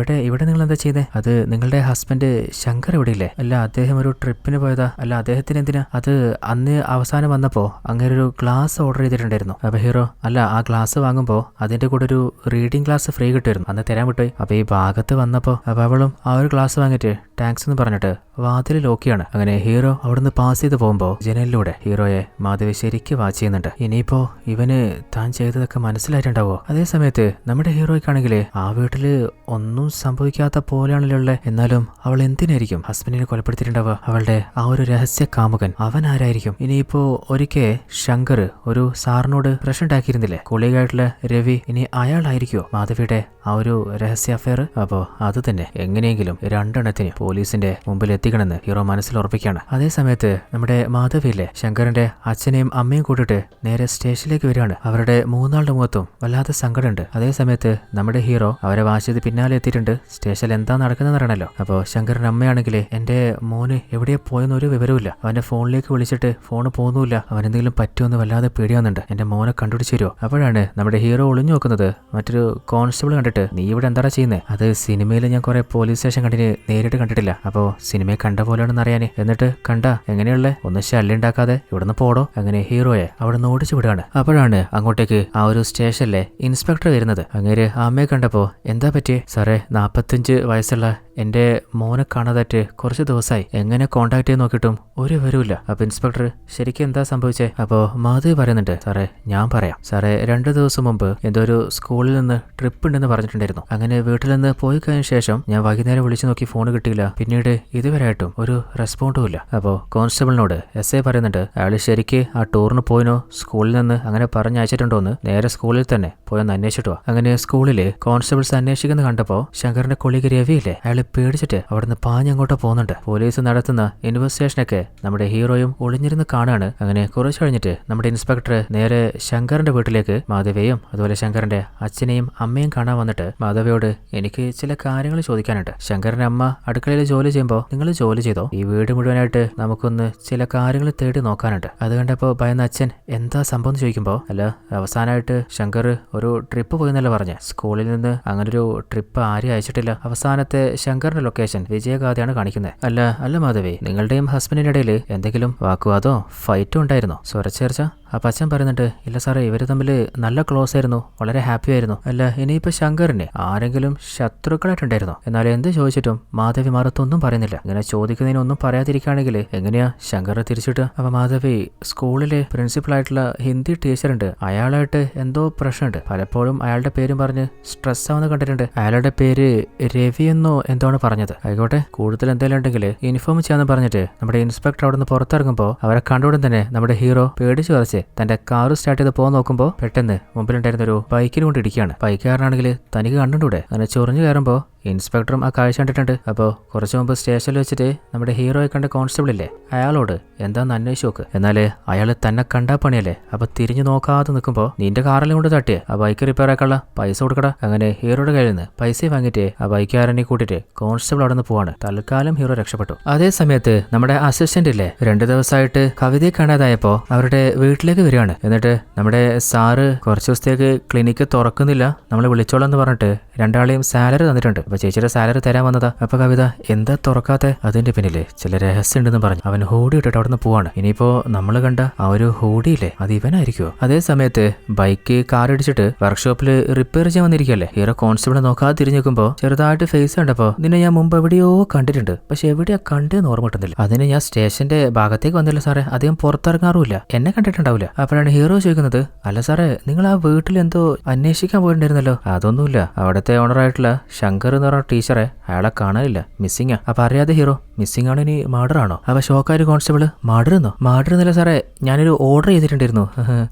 ഇവിടെ നിങ്ങൾ എന്താ ചെയ്തേ? അത് നിങ്ങളുടെ ഹസ്ബൻഡ് ശങ്കർ ഇവിടെ ഇല്ലേ? അല്ല അദ്ദേഹം ഒരു ട്രിപ്പിന് പോയതാ. അല്ല അദ്ദേഹത്തിന് എന്തിനാ? അത് അന്ന് അവസാനം വന്നപ്പോ അങ്ങനെ ഒരു ഗ്ലാസ് ഓർഡർ ചെയ്തിട്ടുണ്ടായിരുന്നു. അപ്പൊ ഹീറോ അല്ല ആ ഗ്ലാസ് വാങ്ങുമ്പോ അതിന്റെ കൂടെ ഒരു റീഡിംഗ് ഗ്ലാസ് ഫ്രീ കിട്ടുമായിരുന്നു, അന്ന് തരാൻ വിട്ടുപോയി. അപ്പൊ ഈ ഭാഗത്ത് വന്നപ്പോ അപ്പൊ അവളും ആ ഒരു ഗ്ലാസ് വാങ്ങിയിട്ട് താങ്ക്സ് എന്ന് പറഞ്ഞിട്ട് വാതിൽ ലോക്കിയാണ്. അങ്ങനെ ഹീറോ അവിടുന്ന് പാസ് ചെയ്ത് പോകുമ്പോ ജനലിലൂടെ ഹീറോയെ മാധവി ശരിക്ക് വാച്ച് ചെയ്യുന്നുണ്ട്. ഇനിയിപ്പോ ഇവന് താൻ ചെയ്തതൊക്കെ മനസ്സിലായിട്ടുണ്ടാവോ? അതേ സമയത്ത് നമ്മുടെ ഹീറോയ്ക്കാണെങ്കിൽ ആ വീട്ടില് ഒന്നും സംഭവിക്കാത്ത പോലെയാണല്ലോ ഉള്ളത്. എന്നാലും അവൾ എന്തിനായിരിക്കും ഹസ്ബൻഡിനെ കൊലപ്പെടുത്തിയിട്ടുണ്ടാവുക? അവളുടെ ആ ഒരു രഹസ്യ കാമുകൻ അവൻ ആരായിരിക്കും? ഇനിയിപ്പോ ഒരിക്കൽ ശങ്കർ ഒരു സാറിനോട് പ്രശ്നം ഉണ്ടാക്കിയിരുന്നില്ലേ, കൊളീഗായിട്ടുള്ള രവി, ഇനി അയാളായിരിക്കോ മാധവിയുടെ ആ ഒരു രഹസ്യ അഫയർ. അപ്പോൾ അത് തന്നെ എങ്ങനെയെങ്കിലും രണ്ടെണ്ണത്തിന് പോലീസിന്റെ മുമ്പിൽ എത്തിക്കണമെന്ന് ഹീറോ മനസ്സിൽ ഉറപ്പിക്കുകയാണ്. അതേ സമയത്ത് നമ്മുടെ മാധവിയിലെ ശങ്കറിന്റെ അച്ഛനെയും അമ്മയും കൂട്ടിട്ട് നേരെ സ്റ്റേഷനിലേക്ക് വരികയാണ്. അവരുടെ മൂന്നാളുടെ മുഖത്തും വല്ലാത്ത സങ്കടമുണ്ട്. അതേ സമയത്ത് നമ്മുടെ ഹീറോ അവരെ വാശിയത് പിന്നാലെ എത്തിയിട്ടുണ്ട്. സ്റ്റേഷനിൽ എന്താ നടക്കുന്നതെന്ന് അറിയണല്ലോ. അപ്പോൾ ശങ്കറിന്റെ അമ്മയാണെങ്കിൽ എന്റെ മോന് എവിടെ പോയെന്ന് ഒരു വിവരവുമില്ല. അവന്റെ ഫോണിലേക്ക് വിളിച്ചിട്ട് ഫോണ് പോകുന്നില്ല. അവൻ എന്തെങ്കിലും പറ്റുമെന്ന് വല്ലാതെ പേടിയാവുന്നുണ്ട്. എന്റെ മോനെ കണ്ടുപിടിച്ചു തരുമോ? അപ്പോഴാണ് നമ്മുടെ ഹീറോ ഒളിഞ്ഞു നോക്കുന്നത്. മറ്റൊരു കോൺസ്റ്റബിൾ കണ്ടിട്ട് നീ ഇവിടെ എന്താ ചെയ്യുന്നത്? അത് സിനിമയിൽ ഞാൻ കുറെ പോലീസ് സ്റ്റേഷൻ കണ്ടിട്ട് നേരിട്ട് കണ്ടിട്ടില്ല. അപ്പോൾ സിനിമയെ കണ്ട പോലെയാണെന്ന് അറിയാനേ. എന്നിട്ട് കണ്ട എങ്ങനെയുള്ളേ? ഒന്ന് ശല്യം ഉണ്ടാക്കാതെ ഇവിടുന്ന് പോടോ. അങ്ങനെ ഹീറോയെ അവിടെ നിന്ന് ഓടിച്ചു വിടുകയാണ്. അപ്പോഴാണ് അങ്ങോട്ടേക്ക് ആ ഒരു സ്റ്റേഷനിലെ ഇൻസ്പെക്ടർ വരുന്നത്. അങ്ങേര് അമ്മയെ കണ്ടപ്പോ എന്താ പറ്റിയേ? സാറേ, 45 വയസ്സുള്ള എന്റെ മോനെ കാണാതായിട്ട് കുറച്ച് ദിവസമായി. എങ്ങനെ കോണ്ടാക്ട് ചെയ്ത് നോക്കിയിട്ടും ഒരു വിവരമില്ല. അപ്പൊ ഇൻസ്പെക്ടർ ശരിക്കും എന്താ സംഭവിച്ചേ? അപ്പോ മാധവി പറയുന്നുണ്ട്, സാറേ ഞാൻ പറയാം. സാറേ 2 ദിവസം മുമ്പ് എന്തോ ഒരു സ്കൂളിൽ നിന്ന് ട്രിപ്പ് ഉണ്ടെന്ന് പറഞ്ഞിട്ടുണ്ടായിരുന്നു. അങ്ങനെ വീട്ടിൽ നിന്ന് പോയി കഴിഞ്ഞ ശേഷം ഞാൻ വൈകുന്നേരം വിളിച്ചു നോക്കി, ഫോൺ കിട്ടിയില്ല. പിന്നീട് ഇതുവരെയായിട്ടും ഒരു റെസ്പോണ്ടും ഇല്ല. അപ്പോൾ കോൺസ്റ്റബിളിനോട് SI പറയുന്നുണ്ട്, അയാൾ ശരിക്ക് ആ ടൂറിന് പോയിനോ, സ്കൂളിൽ നിന്ന് അങ്ങനെ പറഞ്ഞയച്ചിട്ടുണ്ടോന്ന് നേരെ സ്കൂളിൽ തന്നെ പോയൊന്ന് അന്വേഷിച്ചിട്ടോ. അങ്ങനെ സ്കൂളില് കോൺസ്റ്റബിൾസ് അന്വേഷിക്കുന്ന കണ്ടപ്പോ ശങ്കറിന്റെ കൊളീഗ് രവിയില്ലേ, അയാൾ പേടിച്ചിട്ട് അവിടുന്ന് പാഞ്ഞങ്ങോട്ടോ പോകുന്നുണ്ട്. പോലീസ് നടത്തുന്ന ഇൻവെസ്റ്റിഗേഷനൊക്കെ നമ്മുടെ ഹീറോയും ഒളിഞ്ഞിരുന്ന് കാണാണ്. അങ്ങനെ കുറച്ച് കഴിഞ്ഞിട്ട് നമ്മുടെ ഇൻസ്പെക്ടർ നേരെ ശങ്കറിന്റെ വീട്ടിലേക്ക് മാധവിയെയും അതുപോലെ ശങ്കറിന്റെ അച്ഛനെയും അമ്മയും കാണാൻ വന്നിട്ട് മാധവിയോട് എനിക്ക് ചില കാര്യങ്ങൾ ചോദിക്കാനുണ്ട്. ശങ്കറിന്റെ അമ്മ അടുക്കളയിൽ ജോലി ചെയ്യുമ്പോൾ നിങ്ങൾ ജോലി ചെയ്തോ? ഈ വീട് മുഴുവനായിട്ട് നമുക്കൊന്ന് ചില കാര്യങ്ങൾ തേടി നോക്കാനുണ്ട്. അത് കണ്ടപ്പോ ഭയന്ന അച്ഛൻ എന്താ സംഭവം ചോദിക്കുമ്പോ, അല്ല അവസാനമായിട്ട് ശങ്കർ ഒരു ട്രിപ്പ് പോയെന്നല്ല പറഞ്ഞ്. സ്കൂളിൽ നിന്ന് അങ്ങനൊരു ട്രിപ്പ് ആരും അയച്ചിട്ടില്ല. അവസാനത്തെ ശങ്കറിന്റെ ലൊക്കേഷൻ വിജയഗാഥയാണ് കാണിക്കുന്നത്. അല്ല മാധവി, നിങ്ങളുടെയും ഹസ്ബൻഡിന്റെ ഇടയിൽ എന്തെങ്കിലും വാക്കുവാദോ ഫൈറ്റോ ഉണ്ടായിരുന്നോ? സ്വരച്ചേർച്ച? അപ്പൊ അച്ഛൻ പറയുന്നുണ്ട്, ഇല്ല സാറേ, ഇവര് തമ്മിൽ നല്ല ക്ലോസ് ആയിരുന്നു, വളരെ ഹാപ്പി ആയിരുന്നു. അല്ല ഇനിയിപ്പോ ശങ്കറിന് ആരെങ്കിലും ശത്രുക്കളായിട്ടുണ്ടായിരുന്നോ? എന്നാൽ എന്ത് ചോദിച്ചിട്ടും മാധവി മറുത്തൊന്നും പറയുന്നില്ല. ഇങ്ങനെ ചോദിക്കുന്നതിനൊന്നും പറയാതിരിക്കുകയാണെങ്കിൽ എങ്ങനെയാ ശങ്കറിനെ തിരിച്ചിട്ട്? അപ്പൊ മാധവി, സ്കൂളിലെ പ്രിൻസിപ്പൾ ആയിട്ടുള്ള ഹിന്ദി ടീച്ചറുണ്ട്, അയാളായിട്ട് എന്തോ പ്രശ്നമുണ്ട്. പലപ്പോഴും അയാളുടെ പേരും പറഞ്ഞ് സ്ട്രെസ് ആവുന്ന കണ്ടിട്ടുണ്ട്. അയാളുടെ പേര് രവി എന്നോ എന്താണ് പറഞ്ഞത്. ആയിക്കോട്ടെ, കൂടുതൽ എന്തെങ്കിലും ഉണ്ടെങ്കിൽ ഇൻഫോം ചെയ്യാന്ന് പറഞ്ഞിട്ട് നമ്മുടെ ഇൻസ്പെക്ടർ അവിടെ നിന്ന് പുറത്തിറങ്ങുമ്പോൾ അവരെ കണ്ടുകൊണ്ടും തന്നെ നമ്മുടെ ഹീറോ പേടിച്ചു കുറച്ച് തന്റെ കാറ് സ്റ്റാർട്ട് ചെയ്ത് പോകാൻ നോക്കുമ്പോൾ പെട്ടെന്ന് മുമ്പിലുണ്ടായിരുന്ന ഒരു ബൈക്കിന് കൊണ്ട് ഇടിക്കുകയാണ്. ബൈക്കുകാരനാണെങ്കിൽ തനിക്ക് കണ്ടുകൂടെ. അങ്ങനെ ചൊറിഞ്ഞു കയറുമ്പോൾ ഇൻസ്പെക്ടറും ആ കാഴ്ച കണ്ടിട്ടുണ്ട്. അപ്പോൾ കുറച്ചു മുമ്പ് സ്റ്റേഷനിൽ വെച്ചിട്ട് നമ്മുടെ ഹീറോയെ കണ്ട കോൺസ്റ്റബിൾ ഇല്ലേ, അയാളോട് എന്താന്ന് അന്വേഷിച്ച് നോക്ക്. എന്നാല് അയാൾ തന്നെ കണ്ടാ പണിയല്ലേ. അപ്പൊ തിരിഞ്ഞു നോക്കാതെ നിൽക്കുമ്പോൾ നിന്റെ കാറിലും കൊണ്ട് തട്ടിയേ ആ ബൈക്ക് റിപ്പയർ ആക്കാനുള്ള പൈസ കൊടുക്കടാ. അങ്ങനെ ഹീറോയുടെ കയ്യിൽ നിന്ന് പൈസ വാങ്ങിയിട്ട് ആ ബൈക്കുകാരനെ കൂട്ടിയിട്ട് കോൺസ്റ്റബിൾ അവിടെ നിന്ന് പോവാണ്. തൽക്കാലം ഹീറോ രക്ഷപ്പെട്ടു. അതേ സമയത്ത് നമ്മുടെ അസിസ്റ്റന്റ് ഇല്ലേ, 2 ദിവസമായിട്ട് കവിതയെ കാണാതായപ്പോ അവരുടെ വീട്ടിലേക്ക് വരികയാണ്. എന്നിട്ട് നമ്മുടെ സാറ് കുറച്ച് ദിവസത്തേക്ക് ക്ലിനിക്ക് തുറക്കുന്നില്ല, നമ്മൾ വിളിച്ചോളാം എന്ന് പറഞ്ഞിട്ട് രണ്ടാളെയും സാലറി തന്നിട്ടുണ്ട്. അപ്പൊ ചേച്ചിയുടെ സാലറി തരാൻ വന്നതാ. അപ്പൊ കവിത എന്താ തുറക്കാത്തെ? അതിന്റെ പിന്നില് ചില രഹസ്യം ഉണ്ടെന്ന് പറഞ്ഞു അവൻ ഹൂഡി ഇട്ടിട്ട് അവിടെ നിന്ന് പോവാണ്. ഇനിയിപ്പോ നമ്മൾ കണ്ട ആ ഒരു ഹൂഡിയില്ലേ, അത് ഇവനായിരിക്കുമോ? അതേ സമയത്ത് ബൈക്ക് കാർ ഇടിച്ചിട്ട് വർക്ക്ഷോപ്പിൽ റിപ്പയർ ചെയ്യാൻ വന്നിരിക്കല്ലേ. ഹീറോ കോൺസ്റ്റബിളെ നോക്കാതെ തിരിഞ്ഞു നോക്കുമ്പോ ചെറുതായിട്ട് ഫേസ് കണ്ടപ്പോ നിന്നെ ഞാൻ മുമ്പ് എവിടെയോ കണ്ടിട്ടുണ്ട്, പക്ഷെ എവിടെയാ കണ്ടെന്ന് ഓർമ്മ കിട്ടുന്നില്ല. അതിന് ഞാൻ സ്റ്റേഷന്റെ ഭാഗത്തേക്ക് വന്നില്ല സാറേ, അധികം പുറത്തിറങ്ങാറുമില്ല, എന്നെ കണ്ടിട്ടുണ്ടാവില്ല. അപ്പോഴാണ് ഹീറോ ചോദിക്കുന്നത്, അല്ല സാറേ നിങ്ങൾ ആ വീട്ടിൽ എന്തോ അന്വേഷിക്കാൻ പോയിട്ടുണ്ടായിരുന്നല്ലോ? അതൊന്നുമില്ല, അവിടുത്തെ ഓണറായിട്ടുള്ള ശങ്കർ എന്ന് പറഞ്ഞ ടീച്ചറെ അയാളെ കാണാനില്ല, മിസ്സിംഗാ. അപ്പൊ അറിയാതെ ഹീറോ മിസ്സിംഗ് ആണ്, ഇനി മർഡർ ആണോ? അപ്പൊ ഷോക്കാര് കോൺസ്റ്റബിൾ, മർഡർ എന്നോ? മർഡർ എന്നല്ല സാറേ, ഞാനൊരു ഓർഡർ ചെയ്തിട്ടുണ്ടായിരുന്നു,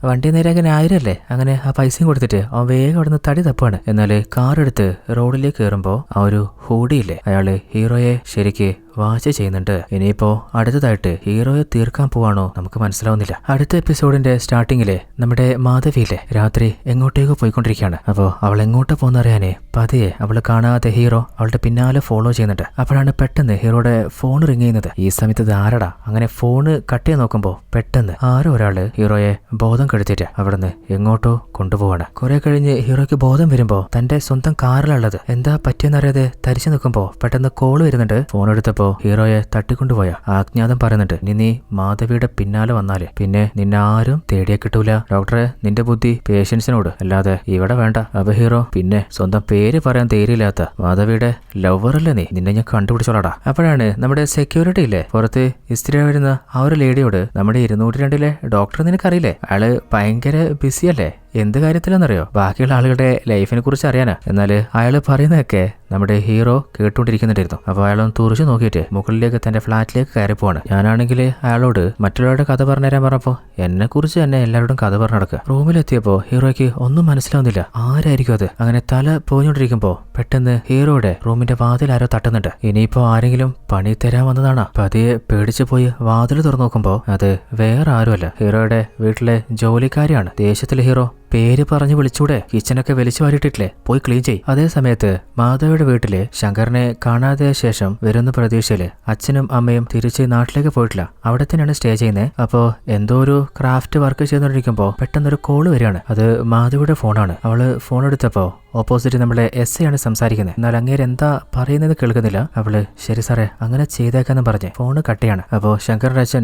വണ്ടി നേരെയാക്കാൻ 1000 അല്ലേ. അങ്ങനെ ആ പൈസയും കൊടുത്തിട്ട് അവൻ വേഗം അവിടുന്ന് തടി തപ്പാണ്. എന്നാല് കാർ എടുത്ത് റോഡിലേക്ക് കയറുമ്പോ ആ ഒരു ഹൂഡിയില്ലേ, അയാള് ഹീറോയെ ശരിക്ക് വാച്ച് ചെയ്യുന്നുണ്ട്. ഇനിയിപ്പോ അടുത്തതായിട്ട് ഹീറോയെ തീർക്കാൻ പോവാണോ നമുക്ക് മനസ്സിലാവുന്നില്ല. അടുത്ത എപ്പിസോഡിന്റെ സ്റ്റാർട്ടിങ്ങിലെ നമ്മുടെ മാധവിയിലെ രാത്രി എങ്ങോട്ടേക്കോ പോയിക്കൊണ്ടിരിക്കുകയാണ്. അപ്പോ അവൾ എങ്ങോട്ട് പോകുന്നറിയാനേ പതിയെ അവള് കാണാതെ ഹീറോ അവളുടെ പിന്നാലെ ഫോളോ ചെയ്യുന്നുണ്ട്. അപ്പോഴാണ് പെട്ടെന്ന് ഹീറോയുടെ ഫോൺ റിങ് ചെയ്യുന്നത്. ഈ സമയത്ത് ഇത് ആരടാ? അങ്ങനെ ഫോണ് കട്ട് ചെയ്ത് നോക്കുമ്പോ പെട്ടെന്ന് ആരോ ഒരാള് ഹീറോയെ ബോധം കെടുത്തിട്ട് അവിടുന്ന് എങ്ങോട്ടോ കൊണ്ടുപോവാണ്. കുറെ കഴിഞ്ഞ് ഹീറോയ്ക്ക് ബോധം വരുമ്പോ തന്റെ സ്വന്തം കാറിലുള്ളത് എന്താ പറ്റിയെന്നറിയാതെ തരിച്ചു നിൽക്കുമ്പോ പെട്ടെന്ന് കോള് വരുന്നുണ്ട്. ഫോൺ എടുത്തപ്പോ ഹീറോയെ തട്ടിക്കൊണ്ടുപോയ അജ്ഞാതം പറയുന്നുണ്ട്, നീ മാധവിയുടെ പിന്നാലെ വന്നാല് പിന്നെ നിന്നെ ആരും തേടിയെ കിട്ടൂല. ഡോക്ടറെ, നിന്റെ ബുദ്ധി പേഷ്യൻസിനോട് അല്ലാതെ ഇവിടെ വേണ്ട. അപ്പൊ ഹീറോ, പിന്നെ സ്വന്തം പേര് പറയാൻ ധൈര്യമില്ലാത്ത മാധവിയുടെ ലവറല്ലേ നീ, നിന്നെ ഞാൻ കണ്ടുപിടിച്ചോളാടാ. അപ്പോഴാണ് നമ്മുടെ സെക്യൂരിറ്റി ഇല്ലേ പുറത്ത് ഇസ്തിരി വരുന്ന ആ ഒരു ലേഡിയോട്, നമ്മുടെ 202 ഡോക്ടർ നിനക്കറിയില്ലേ, അയാള് ഭയങ്കര ബിസിയല്ലേ, എന്ത് കാര്യത്തിലെന്നറിയോ? ബാക്കിയുള്ള ആളുകളുടെ ലൈഫിനെ കുറിച്ച് അറിയാനാ. എന്നാൽ അയാൾ പറയുന്നതൊക്കെ നമ്മുടെ ഹീറോ കേട്ടുകൊണ്ടിരിക്കുന്നുണ്ടായിരുന്നു. അപ്പോൾ അയാളൊന്ന് തുറച്ചു നോക്കിയിട്ട് മുകളിലേക്ക് തന്റെ ഫ്ലാറ്റിലേക്ക് കയറി പോവാണ്. ഞാനാണെങ്കിൽ അയാളോട് മറ്റുള്ളവരുടെ കഥ പറഞ്ഞുതരാൻ പറഞ്ഞപ്പോൾ എന്നെ കുറിച്ച് തന്നെ എല്ലാവരോടും കഥ പറഞ്ഞു നടക്കുക. റൂമിലെത്തിയപ്പോൾ ഹീറോയ്ക്ക് ഒന്നും മനസ്സിലാവുന്നില്ല. ആരായിരിക്കും അത്? അങ്ങനെ തല പോഞ്ഞോണ്ടിരിക്കുമ്പോൾ പെട്ടെന്ന് ഹീറോയുടെ റൂമിന്റെ വാതിൽ ആരോ തട്ടുന്നുണ്ട്. ഇനിയിപ്പോ ആരെങ്കിലും പണി തരാൻ വന്നതാണോ? പതിയെ പേടിച്ചു പോയി വാതിൽ തുറന്നു നോക്കുമ്പോൾ അത് വേറെ ആരുമല്ല, ഹീറോയുടെ വീട്ടിലെ ജോലിക്കാരിയാണ്. ദേഷ്യത്തിലെ ഹീറോ പേര് പറഞ്ഞു വിളിച്ചൂടെ, കിച്ചനൊക്കെ വലിച്ചു വാരിട്ടിട്ടില്ലേ, പോയി ക്ലീൻ ചെയ്. അതേ സമയത്ത് മാധവയുടെ വീട്ടില് ശങ്കറിനെ കാണാതെ ശേഷം വരുന്ന പ്രതീക്ഷയില് അച്ഛനും അമ്മയും തിരിച്ച് നാട്ടിലേക്ക് പോയിട്ടില്ല, അവിടെ തന്നെയാണ് സ്റ്റേ ചെയ്യുന്നത്. അപ്പോ എന്തോ ഒരു ക്രാഫ്റ്റ് വർക്ക് ചെയ്തുകൊണ്ടിരിക്കുമ്പോ പെട്ടെന്നൊരു കോള് വരികയാണ്. അത് മാധവയുടെ ഫോണാണ്. അവള് ഫോൺ എടുത്തപ്പോ ഓപ്പോസിറ്റ് നമ്മുടെ എസ് ആണ് സംസാരിക്കുന്നത്. എന്നാൽ അങ്ങേര് എന്താ പറയുന്നത് കേൾക്കുന്നില്ല. അവള് ശരി സാറേ അങ്ങനെ ചെയ്തേക്കാന്ന് പറഞ്ഞ് ഫോണ് കട്ടിയാണ്. അപ്പോ ശങ്കറിന്റെ അച്ഛൻ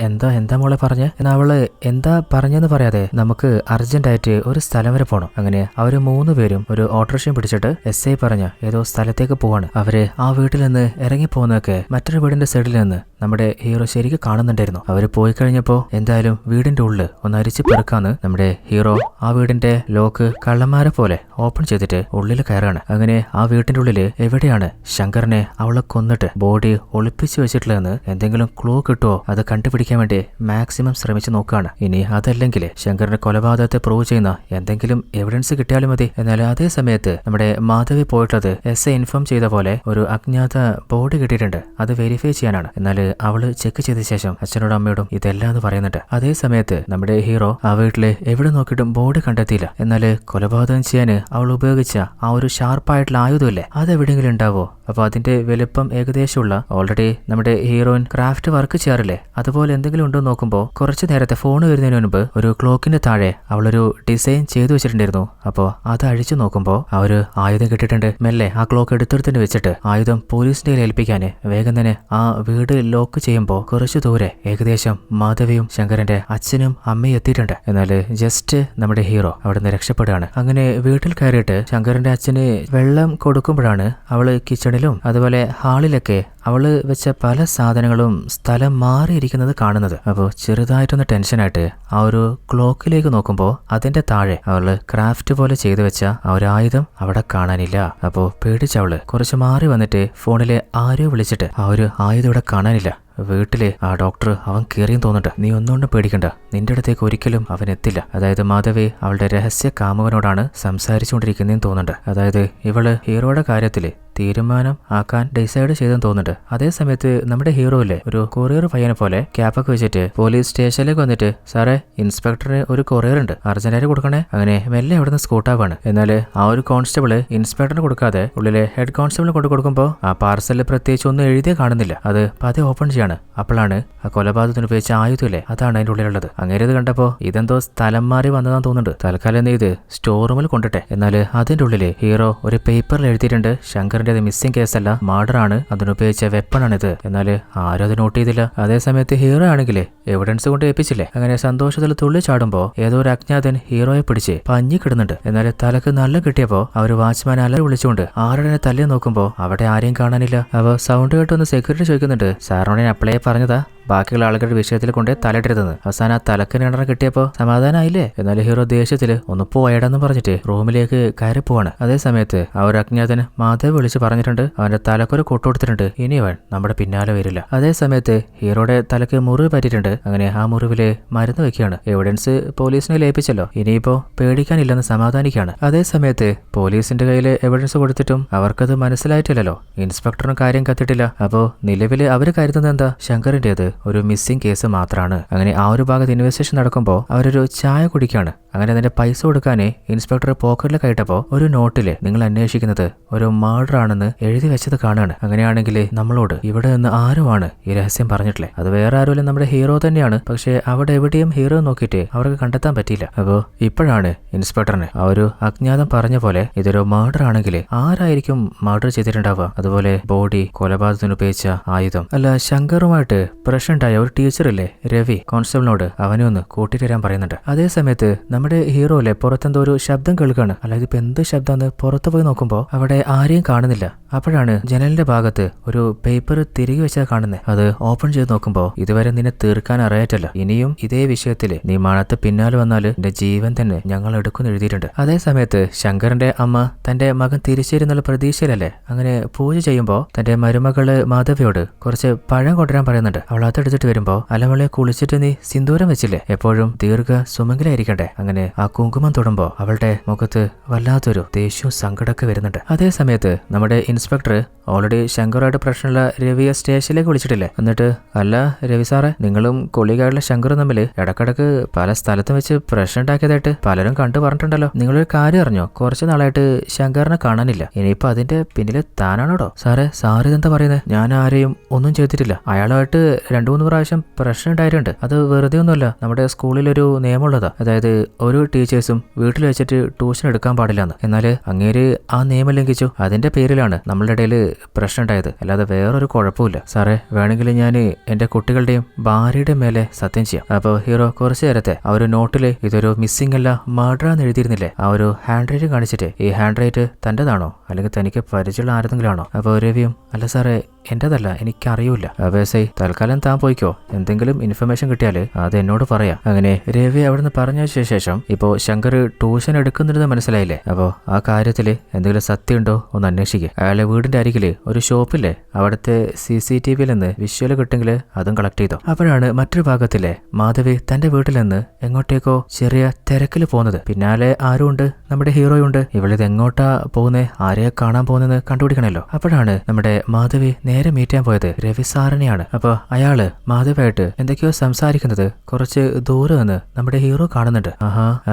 എന്താ മോളെ പറഞ്ഞ് എന്നാ അവള് എന്താ പറഞ്ഞെന്ന് പറയാതെ നമുക്ക് അർജന്റായിട്ട് ഒരു സ്ഥലം വരെ പോകണം. അങ്ങനെ അവര് 3 പേരും ഒരു ഓട്ടോറിക്ഷയും പിടിച്ചിട്ട് SI പറഞ്ഞ ഏതോ സ്ഥലത്തേക്ക് പോവാണ്. അവര് ആ വീട്ടിൽ നിന്ന് ഇറങ്ങി പോകുന്നതൊക്കെ മറ്റൊരു വീടിന്റെ സൈഡിൽ നിന്ന് നമ്മുടെ ഹീറോ ശരിക്കും കാണുന്നുണ്ടായിരുന്നു. അവര് പോയി കഴിഞ്ഞപ്പോ എന്തായാലും വീടിന്റെ ഉള്ളിൽ ഒന്ന് അരിച്ചു പെറുക്കാന്ന് നമ്മുടെ ഹീറോ ആ വീടിന്റെ ലോക്ക് കള്ളന്മാരെ പോലെ ഓപ്പൺ ചെയ്തിട്ട് ഉള്ളിൽ കയറാണ്. അങ്ങനെ ആ വീട്ടിന്റെ ഉള്ളില് എവിടെയാണ് ശങ്കറിനെ അവളെ കൊന്നിട്ട് ബോഡി ഒളിപ്പിച്ചു വെച്ചിട്ടുള്ളതെന്ന് എന്തെങ്കിലും ക്ലൂ കിട്ടുമോ അത് കണ്ടുപിടിക്കാൻ വേണ്ടി മാക്സിമം ശ്രമിച്ചു നോക്കുകയാണ്. ഇനി അതല്ലെങ്കിൽ ശങ്കറിന്റെ കൊലപാതകത്തെ പ്രൂവ് ചെയ്യുന്ന എന്തെങ്കിലും എവിഡൻസ് കിട്ടിയാലും മതി. എന്നാൽ അതേ സമയത്ത് നമ്മുടെ മാധവി പോയിട്ടുള്ളത് SI ഇൻഫോം ചെയ്ത പോലെ ഒരു അജ്ഞാത ബോഡി കിട്ടിയിട്ടുണ്ട്, അത് വെരിഫൈ ചെയ്യാനാണ്. എന്നാൽ അവള് ചെക്ക് ചെയ്ത ശേഷം അച്ഛനോടും അമ്മയോടും ഇതെല്ലാം എന്ന് പറയുന്നുണ്ട്. അതേ സമയത്ത് നമ്മുടെ ഹീറോ ആ വീട്ടില് എവിടെ നോക്കിയിട്ടും ബോഡി കണ്ടെത്തിയില്ല. എന്നാൽ കൊലപാതകം ചെയ്യാന് അവൾ ഉപയോഗിച്ച ആ ഒരു ഷാർപ്പായിട്ടുള്ള ആയുധമില്ലേ, അതെവിടെയെങ്കിലും ഉണ്ടാവോ? അപ്പൊ അതിന്റെ വലുപ്പം ഏകദേശമുള്ള ഓൾറെഡി നമ്മുടെ ഹീറോയിൻ ക്രാഫ്റ്റ് വർക്ക് ചെയ്യാറില്ലേ, അതുപോലെ എന്തെങ്കിലും ഉണ്ടോ നോക്കുമ്പോൾ കുറച്ചു നേരത്തെ ഫോൺ വരുന്നതിന് മുൻപ് ഒരു ക്ലോക്കിന്റെ താഴെ അവളൊരു ഡിസൈൻ ചെയ്തു വെച്ചിട്ടുണ്ടായിരുന്നു. അപ്പോൾ അത് അഴിച്ചു നോക്കുമ്പോൾ ആ ഒരു ആയുധം കിട്ടിയിട്ടുണ്ട്. മെല്ലെ ആ ക്ലോക്ക് എടുത്തെടുത്തിന് വെച്ചിട്ട് ആയുധം പോലീസിന്റെ ഏൽപ്പിക്കാന് വേഗം തന്നെ ആ വീട് ലോക്ക് ചെയ്യുമ്പോൾ കുറച്ചു ദൂരെ ഏകദേശം മാധവിയും ശങ്കരന്റെ അച്ഛനും അമ്മയും എത്തിയിട്ടുണ്ട്. എന്നാൽ ജസ്റ്റ് നമ്മുടെ ഹീറോ അവിടെ നിന്ന് രക്ഷപ്പെടുകയാണ്. അങ്ങനെ വീട്ടിൽ കയറിയിട്ട് ശങ്കരന്റെ അച്ഛന് വെള്ളം കൊടുക്കുമ്പോഴാണ് അവള് കിച്ചണിലും അതുപോലെ ഹാളിലൊക്കെ അവള് വെച്ച പല സാധനങ്ങളും സ്ഥലം മാറിയിരിക്കുന്നത് കാണുന്നത്. അപ്പോൾ ചെറുതായിട്ടൊന്ന് ടെൻഷനായിട്ട് ആ ഒരു ക്ലോക്കിലേക്ക് നോക്കുമ്പോൾ അതിന്റെ താഴെ അവള് ക്രാഫ്റ്റ് പോലെ ചെയ്തു വെച്ച ആ ഒരു ആയുധം അവിടെ കാണാനില്ല. അപ്പോൾ പേടിച്ചവള് കുറച്ച് മാറി വന്നിട്ട് ഫോണിലെ ആരോ വിളിച്ചിട്ട് ആ ഒരു ആയുധം ഇവിടെ കാണാനില്ല. വീട്ടിലെ ആ ഡോക്ടർ അവൻ കയറിയും തോന്നണ്ട, നീ ഒന്നുകൊണ്ടും പേടിക്കണ്ട, നിന്റെ അടുത്തേക്ക് ഒരിക്കലും അവൻ എത്തില്ല. അതായത് മാധവി അവളുടെ രഹസ്യ കാമുകനോടാണ് സംസാരിച്ചുകൊണ്ടിരിക്കുന്നതെന്ന് തോന്നുന്നുണ്ട്. അതായത് ഇവള് ഹീറോയുടെ കാര്യത്തില് തീരുമാനം ആക്കാൻ ഡിസൈഡ് ചെയ്തെന്ന് തോന്നുന്നുണ്ട്. അതേ സമയത്ത് നമ്മുടെ ഹീറോയിലെ ഒരു കൊറിയർ പയ്യനെ പോലെ ക്യാപ്പൊക്കെ വെച്ചിട്ട് പോലീസ് സ്റ്റേഷനിലേക്ക് വന്നിട്ട് സാറേ ഇൻസ്പെക്ടറിന് ഒരു കൊറിയർ ഉണ്ട്, അർജന്റായിട്ട് കൊടുക്കണേ. അങ്ങനെ മെല്ലെ അവിടുന്ന് സ്കൂട്ടാവാണ്. എന്നാൽ ആ ഒരു കോൺസ്റ്റബിള് ഇൻസ്പെക്ടറിന് കൊടുക്കാതെ ഉള്ളിലെ ഹെഡ് കോൺസ്റ്റബിളിന് കൊടുക്കുമ്പോൾ ആ പാർസലിൽ പ്രത്യേകിച്ച് ഒന്നും എഴുതിയേ കാണുന്നില്ല. അത് പതി ഓപ്പൺ ചെയ്യാണ്. അപ്പോഴാണ് ആ കൊലപാതകത്തിന് ഉപയോഗിച്ച ആയുധമില്ലേ അതാണ് അതിന്റെ ഉള്ളിലുള്ളത്. അങ്ങനെ ഇത് കണ്ടപ്പോ ഇതെന്തോ സ്ഥലം മാറി വന്നതാന്ന് തോന്നുന്നുണ്ട്. തൽക്കാലം ഇത് സ്റ്റോർ റൂമിൽ കൊണ്ടിട്ടെ. എന്നാൽ അതിന്റെ ഉള്ളില് ഹീറോ ഒരു പേപ്പറിൽ എഴുതിയിട്ടുണ്ട് ശങ്കർ മിസ്സിംഗ് കേസല്ല, മർഡർ ആണ്, അതിനുപയോഗിച്ച വെപ്പണാണിത്. എന്നാൽ ആരും അത് നോട്ട് ചെയ്തില്ല. അതേസമയത്ത് ഹീറോ ആണെങ്കിൽ എവിഡൻസ് കൊണ്ട് ഏൽപ്പിച്ചില്ലേ. അങ്ങനെ സന്തോഷത്തിൽ തുള്ളി ചാടുമ്പോ ഏതോ ഒരു അജ്ഞാതൻ ഹീറോയെ പിടിച്ച് പഞ്ഞി കിടുന്നുണ്ട്. എന്നാൽ തലക്ക് നല്ല കിട്ടിയപ്പോ അവർ വാച്ച്മാൻ അലറി വിളിച്ചുകൊണ്ട് ആരുടെ തല്ലി നോക്കുമ്പോ അവിടെ ആരെയും കാണാനില്ല. അവ സൗണ്ട് കേട്ടൊന്ന് സെക്യൂരിറ്റി ചോദിക്കുന്നുണ്ട്, സാറിനോട് അപ്ലൈ പറഞ്ഞതാ ബാക്കിയുള്ള ആളുകളുടെ വിഷയത്തിൽ കൊണ്ട് തലയിട്ടിരുന്നത്. അവസാനം ആ തലക്കിന് എണ്ണ കിട്ടിയപ്പോ സമാധാനമായില്ലേ. എന്നാൽ ഹീറോ ദേഷ്യത്തില് ഒന്ന് പോയടെന്ന് പറഞ്ഞിട്ട് റൂമിലേക്ക് കയറി പോവാണ്. അതേ സമയത്ത് ആ ഒരു അജ്ഞാതന് മാധവ് വിളിച്ച് പറഞ്ഞിട്ടുണ്ട് അവന്റെ തലക്കൊരു കൊട്ടു കൊടുത്തിട്ടുണ്ട്, ഇനി അവൻ നമ്മുടെ പിന്നാലെ വരില്ല. അതേ സമയത്ത് ഹീറോയുടെ തലക്ക് മുറിവ് പറ്റിയിട്ടുണ്ട്. അങ്ങനെ ആ മുറിവില് മരുന്ന് വെക്കുകയാണ്. എവിഡൻസ് പോലീസിനെ ലയിപ്പിച്ചല്ലോ, ഇനിയിപ്പോ പേടിക്കാനില്ലെന്ന് സമാധാനിക്കുകയാണ്. അതേ സമയത്ത് പോലീസിന്റെ കയ്യിൽ എവിഡൻസ് കൊടുത്തിട്ടും അവർക്കത് മനസ്സിലായിട്ടില്ലല്ലോ. ഇൻസ്പെക്ടറിന് കാര്യം കത്തിട്ടില്ല. അപ്പോ നിലവില് അവര് കരുതുന്നത് എന്താ, ശങ്കറിന്റേത് ഒരു മിസ്സിംഗ് കേസ് മാത്രമാണ്. അങ്ങനെ ആ ഒരു ഭാഗത്ത് ഇൻവെസ്റ്റിഗേഷൻ നടക്കുമ്പോൾ അവരൊരു ചായ കുടിക്കാണ്. അങ്ങനെ അതിന്റെ പൈസ കൊടുക്കാനേ ഇൻസ്പെക്ടർ പോക്കറ്റിൽ കയറ്റപ്പോ ഒരു നോട്ടില് നിങ്ങൾ അന്വേഷിക്കുന്നത് ഒരു മർഡർ ആണെന്ന് എഴുതി വെച്ചത് കാണുകയാണ്. അങ്ങനെയാണെങ്കിൽ നമ്മളോട് ഇവിടെ നിന്ന് ആരുമാണ് ഈ രഹസ്യം പറഞ്ഞിട്ടില്ലേ, അത് വേറെ ആരുമല്ല നമ്മുടെ ഹീറോ തന്നെയാണ്. പക്ഷെ അവിടെ എവിടെയും ഹീറോ നോക്കിയിട്ട് അവർക്ക് കണ്ടെത്താൻ പറ്റിയില്ല. അപ്പോ ഇപ്പോഴാണ് ഇൻസ്പെക്ടറിന് ആ ഒരു അജ്ഞാതം പറഞ്ഞ പോലെ ഇതൊരു മർഡർ ആണെങ്കിൽ ആരായിരിക്കും മർഡർ ചെയ്തിട്ടുണ്ടാവുക, അതുപോലെ ബോഡി, കൊലപാതകത്തിന് ഉപയോഗിച്ച ആയുധം. അല്ല ശങ്കറുമായിട്ട് പ്രശ്നമുണ്ടായ ഒരു ടീച്ചറില്ലേ രവി കോൺസ്റ്റബിളിനോട് അവനെ ഒന്ന് കൂട്ടിട്ട് വരാൻ പറയുന്നുണ്ട്. അതേ സമയത്ത് നമ്മുടെ ഹീറോ അല്ലേ പുറത്തെന്തോ ഒരു ശബ്ദം കേൾക്കാണ്. അല്ലാതെ ഇപ്പൊ എന്ത് ശബ്ദമെന്ന് പുറത്തു പോയി നോക്കുമ്പോ അവിടെ ആരെയും കാണുന്നില്ല. അപ്പോഴാണ് ജനലിന്റെ ഭാഗത്ത് ഒരു പേപ്പർ തിരികെ വെച്ചാൽ കാണുന്നത്. അത് ഓപ്പൺ ചെയ്ത് നോക്കുമ്പോ ഇതുവരെ നിന്നെ തീർക്കാൻ അറിയാറ്റല്ല, ഇനിയും ഇതേ വിഷയത്തില് നീ മണത്ത് പിന്നാലെ വന്നാല് എന്റെ ജീവൻ തന്നെ ഞങ്ങൾ എടുക്കുമെന്ന് എഴുതിയിട്ടുണ്ട്. അതേ സമയത്ത് ശങ്കറിന്റെ അമ്മ തന്റെ മകൻ തിരിച്ചേരുന്നുള്ള പ്രതീക്ഷയിലല്ലേ അങ്ങനെ പൂജ ചെയ്യുമ്പോ തന്റെ മരുമകള് മാധവിയോട് കുറച്ച് പഴം കൊണ്ടുവരാൻ പറയുന്നുണ്ട്. അവൾ അതെടുത്തിട്ട് വരുമ്പോ അലമളെ കുളിച്ചിട്ട് നീ സിന്ദൂരം വെച്ചില്ലേ, എപ്പോഴും ദീർഘ സുമംഗലായിരിക്കണ്ടേ. അങ്ങനെ ആ കുങ്കുമം തൊടുമ്പോ അവളുടെ മുഖത്ത് വല്ലാത്തൊരു ദേഷ്യവും സങ്കടമൊക്കെ വരുന്നുണ്ട്. അതേ സമയത്ത് നമ്മുടെ ഇൻസ്പെക്ടർ ഓൾറെഡി ശങ്കറുമായിട്ട് പ്രശ്നമുള്ള രവിയെ സ്റ്റേഷനിലേക്ക് വിളിച്ചിട്ടില്ലേ. എന്നിട്ട് അല്ല രവി സാറേ, നിങ്ങളും കൊളീഗായിട്ടുള്ള ശങ്കറും തമ്മിൽ ഇടക്കിടക്ക് പല സ്ഥലത്തും വെച്ച് പ്രശ്നം ഉണ്ടാക്കിയതായിട്ട് പലരും കണ്ടു പറഞ്ഞിട്ടുണ്ടല്ലോ. നിങ്ങളൊരു കാര്യം അറിഞ്ഞോ, കുറച്ച് നാളായിട്ട് ശങ്കറിനെ കാണാനില്ല. ഇനിയിപ്പോ അതിന്റെ പിന്നില് താനാണോടോ? സാറേ ഇതെന്താ പറയുന്നത്? ഞാൻ ആരെയും ഒന്നും ചെയ്തിട്ടില്ല. അയാളുമായിട്ട് 2-3 പ്രാവശ്യം പ്രശ്നം ഉണ്ടായിട്ടുണ്ട്. അത് വെറുതെ ഒന്നുമല്ല, നമ്മുടെ സ്കൂളിലൊരു നിയമമുള്ളതാ. അതായത് ഒരു ടീച്ചേഴ്സും വീട്ടിൽ വെച്ചിട്ട് ട്യൂഷൻ എടുക്കാൻ പാടില്ലെന്ന്. എന്നാല് അങ്ങേര് ആ നിയമം ലംഘിച്ചു. അതിന്റെ പേരിലാണ് നമ്മളുടെ ഇടയിൽ പ്രശ്നം ഉണ്ടായത്, അല്ലാതെ വേറൊരു കുഴപ്പമില്ല. സാറേ വേണമെങ്കിൽ ഞാൻ എന്റെ കുട്ടികളുടെയും ഭാര്യയുടെയും മേലെ സത്യം ചെയ്യാം. അപ്പൊ ഹീറോ കുറച്ചു നേരത്തെ ആ ഒരു നോട്ടില് ഇതൊരു മിസ്സിംഗ് അല്ല മർഡർ എന്ന് എഴുതിയിരുന്നില്ലേ, ആ ഒരു ഹാൻഡ് റൈറ്റ് കാണിച്ചിട്ട് ഈ ഹാൻഡ് റൈറ്റ് തന്റേതാണോ അല്ലെങ്കിൽ തനിക്ക് പരിചയമുള്ള ആരെങ്കിലും ആണോ? അപ്പൊ രവിയും അല്ല സാറേ എന്റേതല്ല, എനിക്കറിയൂല. അബേസൈ തൽക്കാലം താൻ പോയിക്കോ, എന്തെങ്കിലും ഇൻഫർമേഷൻ കിട്ടിയാൽ അത് എന്നോട് പറയാം. അങ്ങനെ രവി അവിടുന്ന് പറഞ്ഞ ശേഷം ഇപ്പോ ശങ്കർ ട്യൂഷൻ എടുക്കുന്നുണ്ടെന്ന് മനസ്സിലായില്ലേ. അപ്പോ ആ കാര്യത്തില് എന്തെങ്കിലും സത്യം ഉണ്ടോ ഒന്ന് അന്വേഷിക്കുക. അയാളെ വീടിന്റെ അരികില് ഒരു ഷോപ്പില്ലേ, അവിടുത്തെ CCTVയിൽ നിന്ന് വിഷ്വല് കിട്ടുമെങ്കിൽ അതും കളക്ട് ചെയ്തോ. അപ്പോഴാണ് മറ്റൊരു ഭാഗത്തിലെ മാധവി തന്റെ വീട്ടിൽ നിന്ന് എങ്ങോട്ടേക്കോ ചെറിയ തിരക്കില് പോകുന്നത്. പിന്നാലെ ആരും ഉണ്ട്, നമ്മുടെ ഹീറോയും ഉണ്ട്. ഇവളിത് എങ്ങോട്ടാ പോകുന്നേ, ആരെയെ കാണാൻ പോകുന്നെന്ന് കണ്ടുപിടിക്കണല്ലോ. അപ്പോഴാണ് നമ്മുടെ മാധവി നേരെ മീറ്റ് ചെയ്യാൻ പോയത് രവി സാറിനെയാണ്. അപ്പൊ അയാള് മാധവിയായിട്ട് എന്തൊക്കെയോ സംസാരിക്കുന്നത് കുറച്ച് ദൂരെ നിന്ന് നമ്മുടെ ഹീറോ കാണുന്നുണ്ട്.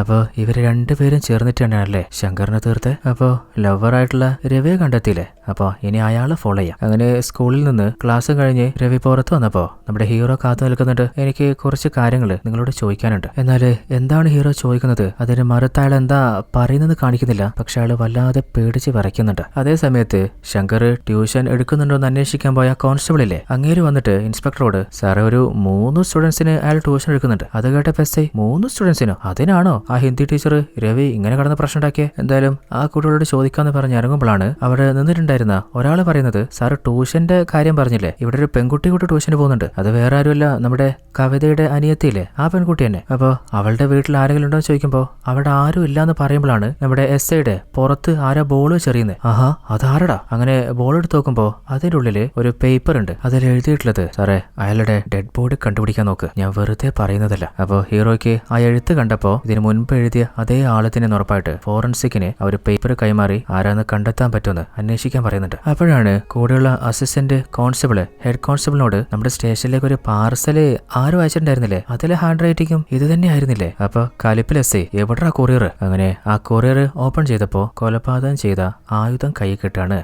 അപ്പൊ ഇവര് രണ്ടുപേരും ചേർന്നിട്ടാണല്ലേ ശങ്കറിനെ തീർത്ത്. അപ്പൊ ലവറായിട്ടുള്ള രവിയെ കണ്ടെത്തിയില്ലേ. അപ്പൊ ഇനി അയാളെ ഫോളോ ചെയ്യാം. അങ്ങനെ സ്കൂളിൽ നിന്ന് ക്ലാസ് കഴിഞ്ഞ് രവി പുറത്ത് വന്നപ്പോ നമ്മുടെ ഹീറോ കാത്തു നിൽക്കുന്നുണ്ട്. എനിക്ക് കുറച്ച് കാര്യങ്ങൾ നിങ്ങളോട് ചോദിക്കാനുണ്ട്. എന്നാല് എന്താണ് ഹീറോ ചോദിക്കുന്നത്? അതിന് മറുത്ത് അയാൾ എന്താ പറയുന്നത് കാണിക്കുന്നില്ല. പക്ഷെ അയാൾ വല്ലാതെ പേടിച്ച് വരയ്ക്കുന്നുണ്ട്. അതേ സമയത്ത് ശങ്കർ ട്യൂഷൻ എടുക്കുന്നുണ്ടോ എന്ന് അന്വേഷിക്കാൻ പോയ കോൺസ്റ്റബിൾ ഇല്ലേ, അങ്ങേര് വന്നിട്ട് ഇൻസ്പെക്ടറോട് സാറേ ഒരു 3 സ്റ്റുഡൻസിന് അയാൾ ട്യൂഷൻ എടുക്കുന്നുണ്ട്. അത് കേട്ട എസ്ഐ 3 സ്റ്റുഡൻസിനോ? അതിനാണോ ആ ഹിന്ദി ടീച്ചർ രവി ഇങ്ങനെ കടന്ന് പ്രശ്നം ഉണ്ടാക്കിയേ? എന്തായാലും ആ കുട്ടികളോട് ചോദിക്കാന്ന് പറഞ്ഞ് ഇറങ്ങുമ്പോഴാണ് അവിടെ നിന്നിട്ടുണ്ടായിരുന്ന ഒരാൾ പറയുന്നത് സാറ് ട്യൂഷന്റെ കാര്യം പറഞ്ഞില്ലേ, ഇവിടെ ഒരു പെൺകുട്ടി കൂട്ടി ട്യൂഷന് പോകുന്നുണ്ട്. അത് വേറെ ആരുമല്ല, നമ്മുടെ കവിതയുടെ അനിയത്തിയില്ലേ ആ പെൺകുട്ടി തന്നെ. അപ്പൊ അവളുടെ വീട്ടിൽ ആരെങ്കിലും ഉണ്ടോ എന്ന് ചോദിക്കുമ്പോ അവിടെ ആരും ഇല്ലാന്ന് പറയുമ്പോഴാണ് നമ്മുടെ എസ്ഐയുടെ പുറത്ത് ആരാ ബോൾ വെച്ചെറിയുന്നത്. അതാരടാ? അങ്ങനെ ബോൾ എടുത്ത് നോക്കുമ്പോ അതിന്റെ ഉള്ളില് ഒരു പേപ്പർ ഉണ്ട്. അതിൽ എഴുതിയിട്ടുള്ളത് സാറേ അയാളുടെ ഡെഡ് ബോഡി കണ്ടുപിടിക്കാൻ നോക്ക്, ഞാൻ വെറുതെ പറയുന്നതല്ല. അപ്പൊ ഹീറോയ്ക്ക് ആ എഴുത്ത് കണ്ടപ്പോ ഇതിന് മുൻപ് എഴുതിയ അതേ ആളത്തിന് ഉറപ്പായിട്ട് ഫോറൻസിക്കിന് ആ ഒരു പേപ്പർ കൈമാറി ആരാന്ന് കണ്ടെത്താൻ പറ്റുമെന്ന് അന്വേഷിക്കാൻ പറയുന്നുണ്ട്. അപ്പോഴാണ് കൂടെയുള്ള അസിസ്റ്റന്റ് കോൺസ്റ്റബിള് ഹെഡ് കോൺസ്റ്റബിളിനോട് നമ്മുടെ സ്റ്റേഷനിലേക്ക് ഒരു പാർസല് ആരും അയച്ചിട്ടുണ്ടായിരുന്നില്ലേ, അതിലെ ഹാൻഡ് റൈറ്റിംഗും ഇത് തന്നെ ആയിരുന്നില്ലേ? അപ്പൊ കലിപ്പിൽ എസ്ഐ എവിടാ കൊറിയർ? അങ്ങനെ ആ കൊറിയർ ഓപ്പൺ ചെയ്തപ്പോ കൊലപാതകം ചെയ്ത ആയുധം കൈ കിട്ടാണ്.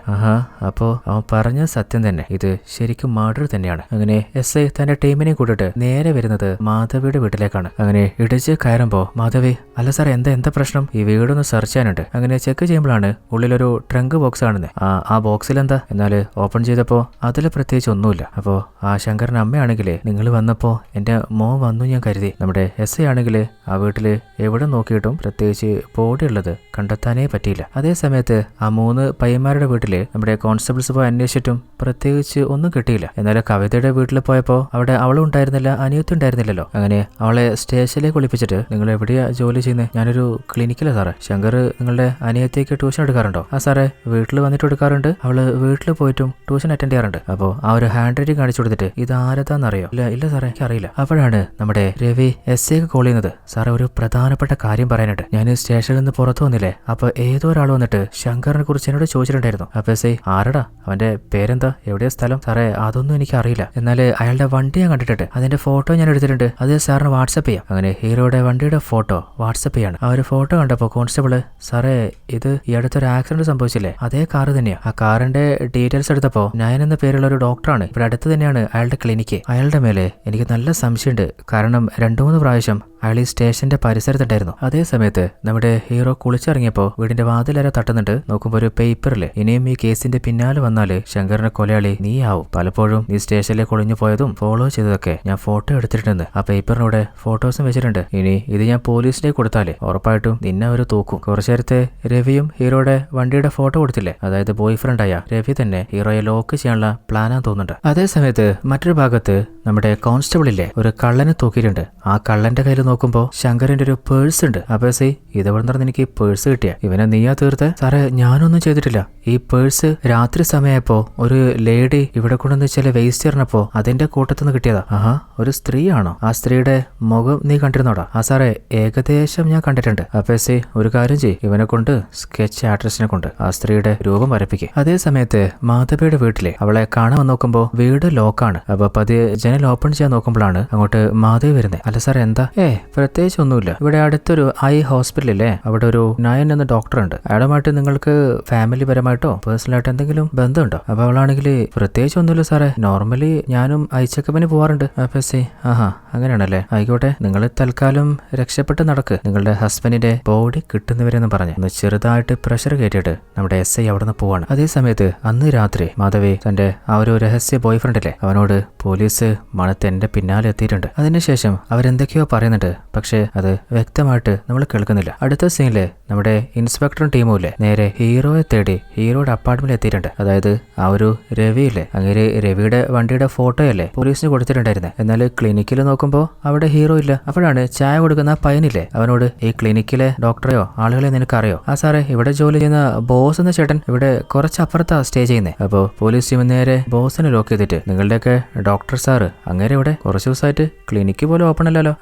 അപ്പോ അവൻ പറഞ്ഞ സത്യം തന്നെ, ഇത് ശരിക്കും മർഡർ തന്നെയാണ്. അങ്ങനെ എസ്ഐ തന്റെ ടീമിനെ കൂട്ടിട്ട് നേരെ വരുന്നത് മാധവിയുടെ വീട്ടിലേക്കാണ്. അങ്ങനെ ഇടിച്ച് കയറുമ്പോ മാധവി അല്ല സാർ എന്താ പ്രശ്നം, ഈ വീടൊന്ന് സെർച്ച് ചെയ്യാനുണ്ട്. അങ്ങനെ ചെക്ക് ചെയ്യുമ്പോഴാണ് ഉള്ളിലൊരു ട്രങ്ക് ബോക്സ് കാണുന്നത്. ആ ബോക്സിൽ എന്താ? എന്നാല് ഓപ്പൺ ചെയ്തപ്പോ അതിൽ പ്രത്യേകിച്ച് ഒന്നുമില്ല. അപ്പോ ആ ശങ്കറിന്റെ അമ്മയാണെങ്കിലേ നിങ്ങൾ വന്നപ്പോ എന്റെ മോൻ വന്നു ഞാൻ കരുതി. നമ്മുടെ എസ്ഐ ആണെങ്കില് ആ വീട്ടില് എവിടെ നോക്കിയിട്ടും പ്രത്യേകിച്ച് ബോഡി ഉള്ളത് കണ്ടെത്താനേ പറ്റിയില്ല. അതേ സമയത്ത് ആ 3 പയ്യന്മാരുടെ വീട്ടില് നമ്മുടെ കോൺസ്റ്റബിൾസ് പോയി അന്വേഷിച്ചിട്ടും പ്രത്യേകിച്ച് ഒന്നും കിട്ടിയില്ല. എന്നാലും കവിതയുടെ വീട്ടിൽ പോയപ്പോ അവിടെ അവളും ഉണ്ടായിരുന്നില്ല, അനിയത്തും ഉണ്ടായിരുന്നില്ലല്ലോ. അങ്ങനെ അവളെ സ്റ്റേഷനിലേക്ക് വിളിപ്പിച്ചിട്ട് നിങ്ങൾ എവിടെയാ ജോലി ചെയ്യുന്നത്? ഞാനൊരു ക്ലിനിക്കിലാ സാറേ. ശങ്കർ നിങ്ങളുടെ അനിയത്തേക്ക് ട്യൂഷൻ എടുക്കാറുണ്ടോ? ആ സാറേ വീട്ടിൽ വന്നിട്ട് എടുക്കാറുണ്ട്, അവള് വീട്ടിൽ പോയിട്ടും ട്യൂഷൻ അറ്റൻഡ് ചെയ്യാറുണ്ട്. അപ്പോ ആ ഒരു ഹാൻഡ് റൈറ്റിംഗ് കാണിച്ചു കൊടുത്തിട്ട് ഇത് ആരതാന്നറിയോ? ഇല്ല സാറേ എനിക്ക് അറിയില്ല. അപ്പോഴാണ് നമ്മുടെ രവി എസ്ഐക്ക് കോൾ ചെയ്യുന്നത്. സാറേ ഒരു പ്രധാനപ്പെട്ട കാര്യം പറയാനുണ്ട്. ഞാൻ സ്റ്റേഷനിൽ നിന്ന് പുറത്തു വന്നില്ലേ, അപ്പൊ ഏതോ ഒരാൾ വന്നിട്ട് ശങ്കറിനെ കുറിച്ച് എന്നോട് ചോദിച്ചിട്ടുണ്ടായിരുന്നു. അപ്പൊ എസ്ഐ ആരടാ, അവന്റെ പേരെന്താ, എവിടെയാ സ്ഥലം? സാറേ അതൊന്നും എനിക്ക് അറിയില്ല. എന്നാല് അയാളുടെ വണ്ടി ഞാൻ കണ്ടിട്ടുണ്ട്, അതിന്റെ ഫോട്ടോ ഞാൻ എടുത്തിട്ടുണ്ട്, അത് സാറിന് വാട്സപ്പ് ചെയ്യാം. അങ്ങനെ ഹീറോയുടെ വണ്ടിയുടെ ഫോട്ടോ വാട്സപ്പ് ചെയ്യാണ്. ആ ഒരു ഫോട്ടോ കണ്ടപ്പോ കോൺസ്റ്റബിള് സാറേ ഇത് ഈ അടുത്തൊരു ആക്സിഡന്റ് സംഭവിച്ചില്ലേ, അതേ കാറ് തന്നെയാ. ആ കാറിന്റെ ഡീറ്റെയിൽസ് എടുത്തപ്പോ നയൻ എന്ന പേരുള്ള ഒരു ഡോക്ടറാണ്, ഇവിടെ അടുത്ത് തന്നെയാണ് അയാളുടെ ക്ലിനിക്ക്. അയാളുടെ മേലെ എനിക്ക് നല്ല സംശയമുണ്ട്, കാരണം 2-3 പ്രാവശ്യം അയാൾ ഈ സ്റ്റേഷന്റെ പരിസരത്തുണ്ടായിരുന്നു. അതേ സമയത്ത് നമ്മുടെ ഹീറോ കുളിച്ചിറങ്ങിയപ്പോ വീടിന്റെ വാതിലര തട്ടുന്നുണ്ട്. നോക്കുമ്പോ ഒരു പേപ്പറില് ഇനിയും ഈ കേസിന്റെ പിന്നാലെ വന്നാല് ശങ്കറിന്റെ കൊലയാളി നീയാവും. പലപ്പോഴും നീ സ്റ്റേഷനിലേക്ക് ഒളിഞ്ഞു പോയതും ഫോളോ ചെയ്തതൊക്കെ ഞാൻ ഫോട്ടോ എടുത്തിട്ടുണ്ടെന്ന് ആ പേപ്പറിനൂടെ ഫോട്ടോസും വെച്ചിട്ടുണ്ട്. ഇനി ഇത് ഞാൻ പോലീസിനെ കൊടുത്താലേ ഉറപ്പായിട്ടും നിന്നെ അവർ തൂക്കും. കുറച്ചു നേരത്തെ രവിയും ഹീറോയുടെ വണ്ടിയുടെ ഫോട്ടോ കൊടുത്തില്ലേ, അതായത് ബോയ് ഫ്രണ്ടായ രവി തന്നെ ഹീറോയെ ലോക്ക് ചെയ്യാനുള്ള പ്ലാനാന്ന് തോന്നുന്നുണ്ട്. അതേ സമയത്ത് മറ്റൊരു ഭാഗത്ത് നമ്മുടെ കോൺസ്റ്റബിൾ ഇല്ലേ, ഒരു കള്ളനെ തൂക്കിയിട്ടുണ്ട്. ആ കള്ളന്റെ കയ്യിൽ നോക്കുമ്പോ ശങ്കറിന്റെ ഒരു പേഴ്സ് ഉണ്ട്. അപ്പൊ സി ഇതെവിടെ നിന്ന് എനിക്ക് പേഴ്സ് കിട്ടിയ, ഇവനെ നീയാ തീർത്ത്? സാറേ ഞാനൊന്നും ചെയ്തിട്ടില്ല. ഈ പേഴ്സ് രാത്രി സമയപ്പോ ഒരു ലേഡി ഇവിടെ കൊണ്ടുവന്ന് ചില വേസ്റ്റ് എറിഞ്ഞപ്പോ അതിന്റെ കൂട്ടത്തുനിന്ന് കിട്ടിയതാ. ആഹാ, ഒരു സ്ത്രീയാണോ? ആ സ്ത്രീയുടെ മുഖം നീ കണ്ടിരുന്നോടാ? ആ സാറേ ഏകദേശം ഞാൻ കണ്ടിട്ടുണ്ട്. അപ്പൊ സി ഒരു കാര്യം ചെയ്യ്, ഇവനെ കൊണ്ട് സ്കെച്ച് ആർട്ടിസ്റ്റിനെ കൊണ്ട് ആ സ്ത്രീയുടെ രൂപം വരപ്പിക്കും. അതേ സമയത്ത് മാധവിയുടെ വീട്ടിലെ അവളെ കാണാൻ നോക്കുമ്പോ വീട് ലോക്കാണ്. അപ്പൊ പതിയെ ജനൽ ഓപ്പൺ ചെയ്യാൻ നോക്കുമ്പോഴാണ് അങ്ങോട്ട് മാധവി വരുന്നത്. അല്ല സാർ എന്താ? പ്രത്യേകിച്ച് ഒന്നുമില്ല. ഇവിടെ അടുത്തൊരു ഐ ഹോസ്പിറ്റലില്ലേ, അവിടെ ഒരു നയൻ എന്ന ഡോക്ടർ ഉണ്ട്. അയാളുമായിട്ട് നിങ്ങൾക്ക് ഫാമിലി പരമായിട്ടോ പേഴ്സണലായിട്ട് എന്തെങ്കിലും ബന്ധമുണ്ടോ? അപ്പൊ അവളാണെങ്കിൽ പ്രത്യേകിച്ച് ഒന്നുമില്ല സാറേ, നോർമലി ഞാനും ഐ ചെക്കപ്പിന് പോവാറുണ്ട്. അപ്പൊ സി ആഹാ അങ്ങനെയാണല്ലേ, ആയിക്കോട്ടെ, നിങ്ങൾ തൽക്കാലം രക്ഷപ്പെട്ട് നടക്ക്, നിങ്ങളുടെ ഹസ്ബൻഡിന്റെ ബോഡി കിട്ടുന്നവരെന്ന് പറഞ്ഞ് ഒന്ന് ചെറുതായിട്ട് പ്രഷർ കയറ്റിയിട്ട് നമ്മുടെ SI അവിടെ നിന്ന് പോവാണ്. അതേ സമയത്ത് അന്ന് രാത്രി മാധവി തന്റെ ആ ഒരു രഹസ്യ ബോയ് ഫ്രണ്ടില്ലേ അവനോട് പോലീസ് മണത്ത് എന്റെ പിന്നാലെ എത്തിയിട്ടുണ്ട്. അതിനുശേഷം അവരെന്തൊക്കെയോ പറയുന്നുണ്ട്, പക്ഷെ അത് വ്യക്തമായിട്ട് നമ്മൾ കേൾക്കുന്നില്ല. അടുത്ത സീനില് നമ്മുടെ ഇൻസ്പെക്ടറും ടീമുമില്ലേ നേരെ ഹീറോയെ തേടി ഹീറോയുടെ അപ്പാർട്ട്മെന്റിൽ എത്തിയിട്ടുണ്ട്. അതായത് ആ ഒരു രവിയില്ലേ, അങ്ങനെ രവിയുടെ വണ്ടിയുടെ ഫോട്ടോയല്ലേ പോലീസിന് കൊടുത്തിട്ടുണ്ടായിരുന്നത്. എന്നാൽ ക്ലിനിക്കിൽ നോക്കുമ്പോൾ അവിടെ ഹീറോ ഇല്ല. അപ്പോഴാണ് ചായ കൊടുക്കുന്ന ആ പയ്യനില്ലേ അവനോട് ഈ ക്ലിനിക്കിലെ ഡോക്ടറെയോ ആളുകളെ നിനക്കറിയോ? ആ സാറേ ഇവിടെ ജോലി ചെയ്യുന്ന ബോസ് എന്ന ചേട്ടൻ ഇവിടെ കുറച്ചപ്പുറത്താ സ്റ്റേ ചെയ്യുന്നത്. അപ്പോൾ പോലീസ് ടീം നേരെ ബോസിനെ ലോക്ക് ചെയ്തിട്ട് നിങ്ങളുടെയൊക്കെ ഡോക്ടർ സാറ് അങ്ങേരെ ഇവിടെ കുറച്ച് ദിവസമായിട്ട് ക്ലിനിക്ക് പോലും ഓപ്പൺ അല്ലല്ലോ,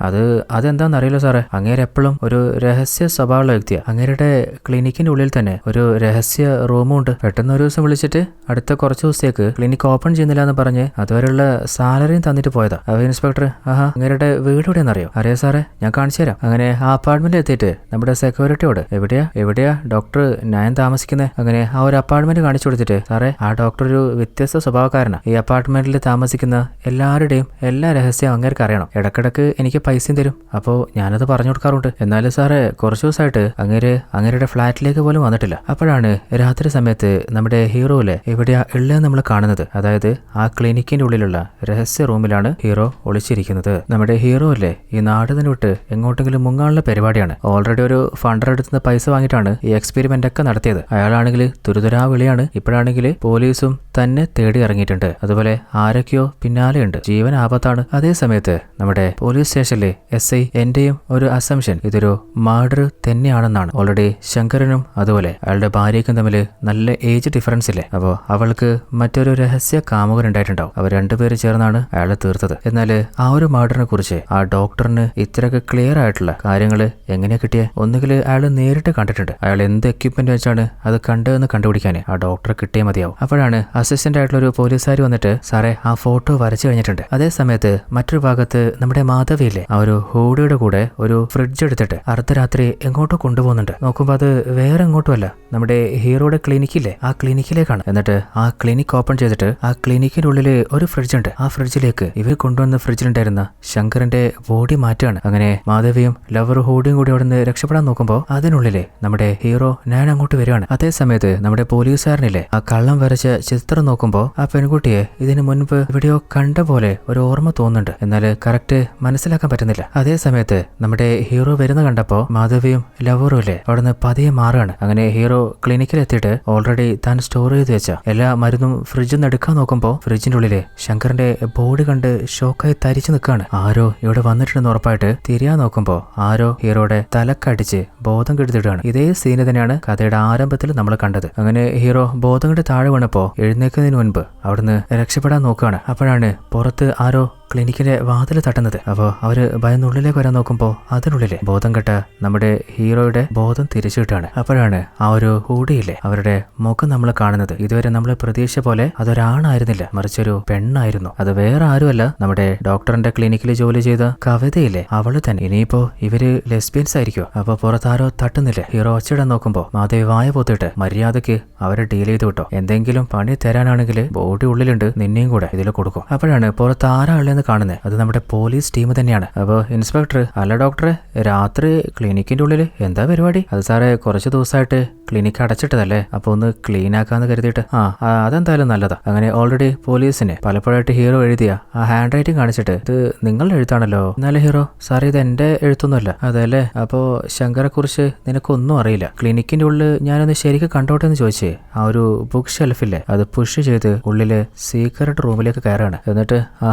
അതെന്താണെന്ന് അറിയില്ല സാറേ. അങ്ങേരെ എപ്പോഴും ഒരു രഹസ്യ സ്വഭാവമുള്ള വ്യക്തിയാണ്. അങ്ങേരുടെ ക്ലിനിക്കിന്റെ ഉള്ളിൽ തന്നെ ഒരു രഹസ്യ റൂമും ഉണ്ട്. പെട്ടെന്ന് ഒരു ദിവസം വിളിച്ചിട്ട് അടുത്ത കുറച്ച് ദിവസത്തേക്ക് ക്ലിനിക്ക് ഓപ്പൺ ചെയ്യുന്നില്ല എന്ന് പറഞ്ഞ് അതുവരെയുള്ള സാലറിയും തന്നിട്ട് പോയതാ. അവ ഇൻസ്പെക്ടർ ആഹാ അങ്ങേരുടെ വീട് എവിടെയെന്നറിയോ? അറിയാം സാറേ, ഞാൻ കാണിച്ചു തരാം. അങ്ങനെ ആ അപ്പാർട്ട്മെന്റിൽ എത്തിയിട്ട് നമ്മുടെ സെക്യൂരിറ്റിയോട് എവിടെയാ ഡോക്ടർ ഞാൻ താമസിക്കുന്നത്, അങ്ങനെ ആ ഒരു അപ്പാർട്ട്മെന്റ് കാണിച്ചു കൊടുത്തിട്ട് സാറേ ആ ഡോക്ടർ ഒരു വ്യത്യസ്ത സ്വഭാവക്കാരനാണ്. ഈ അപ്പാർട്ട്മെന്റിൽ താമസിക്കുന്ന എല്ലാവരുടെയും എല്ലാ രഹസ്യം അങ്ങേർക്ക് അറിയണം. ഇടക്കിടക്ക് എനിക്ക് പൈസയും തരും. അപ്പോൾ ഞാനത് പറഞ്ഞു കൊടുക്കാറുണ്ട്. എന്നാലും സാറേ കുറച്ചു ദിവസമായിട്ട് അങ്ങേരുടെ ഫ്ലാറ്റിലേക്ക് പോലും വന്നിട്ടില്ല. അപ്പോഴാണ് രാത്രി സമയത്ത് നമ്മുടെ ഹീറോയിലെ എവിടെയാ ഉള്ളതെന്ന് നമ്മൾ കാണുന്നത്. അതായത് ആ ക്ലിനിക്കിന്റെ ഉള്ളിലുള്ള രഹസ്യ റൂമിലാണ് ഹീറോ ഒളിച്ചിരിക്കുന്നത്. നമ്മുടെ ഹീറോയിലെ ഈ നാട് തന്നെ വിട്ട് എങ്ങോട്ടെങ്കിലും മുങ്ങാനുള്ള പരിപാടിയാണ്. ഓൾറെഡി ഒരു ഫണ്ടർ എടുത്തുന്ന പൈസ വാങ്ങിയിട്ടാണ് ഈ എക്സ്പെരിമെന്റ് ഒക്കെ നടത്തിയത്. അയാളാണെങ്കിൽ തുരുതുരാ വിളിയാണ്. ഇപ്പോഴാണെങ്കിൽ പോലീസും തന്നെ തേടി ഇറങ്ങിയിട്ടുണ്ട്. അതുപോലെ ആരൊക്കെയോ പിന്നാലെയുണ്ട്. ജീവൻ ആപത്താണ്. അതേ സമയത്ത് നമ്മുടെ പോലീസ് സ്റ്റേഷനിലെ SI എന്റെയും ഒരു അസംഷൻ ഇതൊരു മർഡർ തന്നെയാണെന്നാണ്. ഓൾറെഡി ശങ്കരനും അതുപോലെ അയാളുടെ ഭാര്യയ്ക്കും തമ്മിൽ നല്ല ഏജ് ഡിഫറൻസ് ഇല്ലേ. അപ്പോൾ അവൾക്ക് മറ്റൊരു രഹസ്യ കാമുകൻ ഉണ്ടായിട്ടുണ്ടാവും. അവർ രണ്ടുപേര് ചേർന്നാണ് അയാളെ തീർത്തത്. എന്നാൽ ആ ഒരു മർഡറിനെ കുറിച്ച് ആ ഡോക്ടറിന് ഇത്രയൊക്കെ ക്ലിയർ ആയിട്ടുള്ള കാര്യങ്ങൾ എങ്ങനെയാ കിട്ടിയേ? ഒന്നുകിൽ അയാൾ നേരിട്ട് കണ്ടിട്ടുണ്ട്. അയാൾ എന്ത് എക്യുപ്മെന്റ് വെച്ചാണ് അത് കണ്ടതെന്ന് കണ്ടുപിടിക്കാൻ ആ ഡോക്ടറെ കിട്ടിയേ മതിയാവും. അപ്പോഴാണ് അസിസ്റ്റന്റ് ആയിട്ടുള്ള ഒരു പോലീസുകാർ വന്നിട്ട് സാറേ ആ ഫോട്ടോ വരച്ചു കഴിഞ്ഞിട്ടുണ്ട്. അതേ സമയത്ത് മറ്റൊരു ഭാഗത്ത് നമ്മുടെ മാധവിയില്ലേ ആ ഒരു ഹൂഡിയുടെ കൂടെ ഒരു ഫ്രിഡ്ജ് എടുത്തിട്ട് അർദ്ധരാത്രി എങ്ങോട്ടോ കൊണ്ടുപോകുന്നുണ്ട്. നോക്കുമ്പോൾ അത് വേറെ എങ്ങോട്ടുമല്ല, നമ്മുടെ ഹീറോയുടെ ക്ലിനിക്കില്ലേ ആ ക്ലിനിക്കിലേക്കാണ്. എന്നിട്ട് ആ ക്ലിനിക്ക് ഓപ്പൺ ചെയ്തിട്ട് ആ ക്ലിനിക്കിന്റെ ഉള്ളില് ഒരു ഫ്രിഡ്ജ് ഉണ്ട്. ആ ഫ്രിഡ്ജിലേക്ക് ഇവർ കൊണ്ടുവന്ന ഫ്രിഡ്ജിലുണ്ടായിരുന്ന ശങ്കറിന്റെ ബോഡി മാറ്റുകയാണ്. അങ്ങനെ മാധവിയും ലവർ ഹൂഡിയും കൂടി അവിടെ നിന്ന് രക്ഷപ്പെടാൻ നോക്കുമ്പോൾ അതിനുള്ളില് നമ്മുടെ ഹീറോ ഞാൻ അങ്ങോട്ട് വരികയാണ്. അതേ സമയത്ത് നമ്മുടെ പോലീസുകാരനില്ലേ ആ കള്ളം വരച്ച ചിത്രം നോക്കുമ്പോൾ ആ പെൺകുട്ടിയെ ഇതിനു മുൻപ് എവിടെയോ കണ്ട പോലെ ഒരു ഓർമ്മ തോന്നുന്നുണ്ട്. എന്നാൽ കറക്റ്റ് മനസ്സിലാക്കാൻ പറ്റുന്നില്ല. അതേ സമയത്ത് നമ്മുടെ ഹീറോ വരുന്ന കണ്ടപ്പോ മാധവിയും ലവറും ഇല്ലേ അവിടുന്ന് പതിയെ മാറുകയാണ്. അങ്ങനെ ഹീറോ ക്ലിനിക്കിൽ എത്തിയിട്ട് ഓൾറെഡി താൻ സ്റ്റോർ ചെയ്ത് വെച്ച എല്ലാ മരുന്നും ഫ്രിഡ്ജിൽ നിന്ന് എടുക്കാൻ നോക്കുമ്പോൾ ഫ്രിഡ്ജിന്റെ ഉള്ളില് ശങ്കറിന്റെ ബോഡി കണ്ട് ഷോക്കായി തരിച്ചു നിൽക്കുകയാണ്. ആരോ ഇവിടെ വന്നിട്ടുണ്ടെന്ന് ഉറപ്പായിട്ട് തിരിയാൻ നോക്കുമ്പോൾ ആരോ ഹീറോയുടെ തലക്കടിച്ച് ബോധം കെടുത്തിടുകയാണ്. ഇതേ സീന് തന്നെയാണ് കഥയുടെ ആരംഭത്തിൽ നമ്മൾ കണ്ടത്. അങ്ങനെ ഹീറോ ബോധം കെട്ട് താഴെ വീണപ്പോ എഴുന്നേക്കുന്നതിന് മുൻപ് അവിടുന്ന് രക്ഷപ്പെടാൻ നോക്കുകയാണ്. അപ്പോഴാണ് പുറത്ത് ആരോ ക്ലിനിക്കിന്റെ വാതിൽ തട്ടുന്നത്. അപ്പോൾ അവര് ഭയന്നുള്ളിലേക്ക് വരാൻ നോക്കുമ്പോൾ അതിനുള്ളിലെ ബോധം കെട്ട നമ്മുടെ ഹീറോയുടെ ബോധം തിരിച്ചു കിട്ടുകയാണ്. അപ്പോഴാണ് ആ ഒരു ഹൂഡിയില്ലേ അവരുടെ മുഖം നമ്മൾ കാണുന്നത്. ഇതുവരെ നമ്മൾ പ്രതീക്ഷ പോലെ അതൊരാണായിരുന്നില്ല, മറിച്ചൊരു പെണ്ണായിരുന്നു. അത് വേറെ ആരുമല്ല, നമ്മുടെ ഡോക്ടറിന്റെ ക്ലിനിക്കിൽ ജോലി ചെയ്ത കവിതയില്ലേ അവള് തന്നെ. ഇനിയിപ്പോ ഇവര് ലെസ്ബിയൻസ് ആയിരിക്കും. അപ്പൊ പുറത്താരോ തട്ടുന്നില്ല. ഹീറോ ഒച്ചിടാൻ നോക്കുമ്പോൾ മാധവി വായ പോത്തിട്ട് മര്യാദക്ക് അവരെ ഡീൽ ചെയ്ത് വിട്ടോ, എന്തെങ്കിലും പണി തരാനാണെങ്കിൽ ബോഡി ഉള്ളിലുണ്ട്, നിന്നെയും കൂടെ ഇതിൽ കൊടുക്കും. അപ്പോഴാണ് പുറത്ത് ആരാളെ എന്ന് കാണുന്നത് അത് നമ്മുടെ പോലീസ് ടീം തന്നെയാണ്. അപ്പോൾ ഇൻസ്പെക്ടർ, അല്ല ഡോക്ടറെ, രാത്രി ക്ലിനിക്കിന്റെ ഉള്ളിൽ എന്താ പരിപാടി? അത് സാറേ, കുറച്ച് ദിവസമായിട്ട് ക്ലിനിക്ക് അടച്ചിട്ടതല്ലേ, അപ്പൊ ഒന്ന് ക്ലീൻ ആക്കാന്ന് കരുതിയിട്ട്. അതെന്തായാലും നല്ലതാ. അങ്ങനെ ഓൾറെഡി പോലീസിന് പലപ്പോഴായിട്ട് ഹീറോ എഴുതിയ ആ ഹാൻഡ് റൈറ്റിംഗ് കാണിച്ചിട്ട് ഇത് നിങ്ങളുടെ എഴുത്താണല്ലോ. എന്നാലും ഹീറോ, സാറേ ഇത് എന്റെ എഴുത്തൊന്നുമല്ല. അതല്ലേ, അപ്പോ ശങ്കറെ കുറിച്ച് നിനക്കൊന്നും അറിയില്ല. ക്ലിനിക്കിന്റെ ഉള്ളിൽ ഞാനൊന്ന് ശരിക്കും കണ്ടോട്ടെ എന്ന് ചോദിച്ചേ ആ ഒരു ബുക്ക് ഷെൽഫില്ലേ അത് പുഷ് ചെയ്ത് ഉള്ളില് സീക്രട്ട് റൂമിലേക്ക് കയറാണ്. എന്നിട്ട്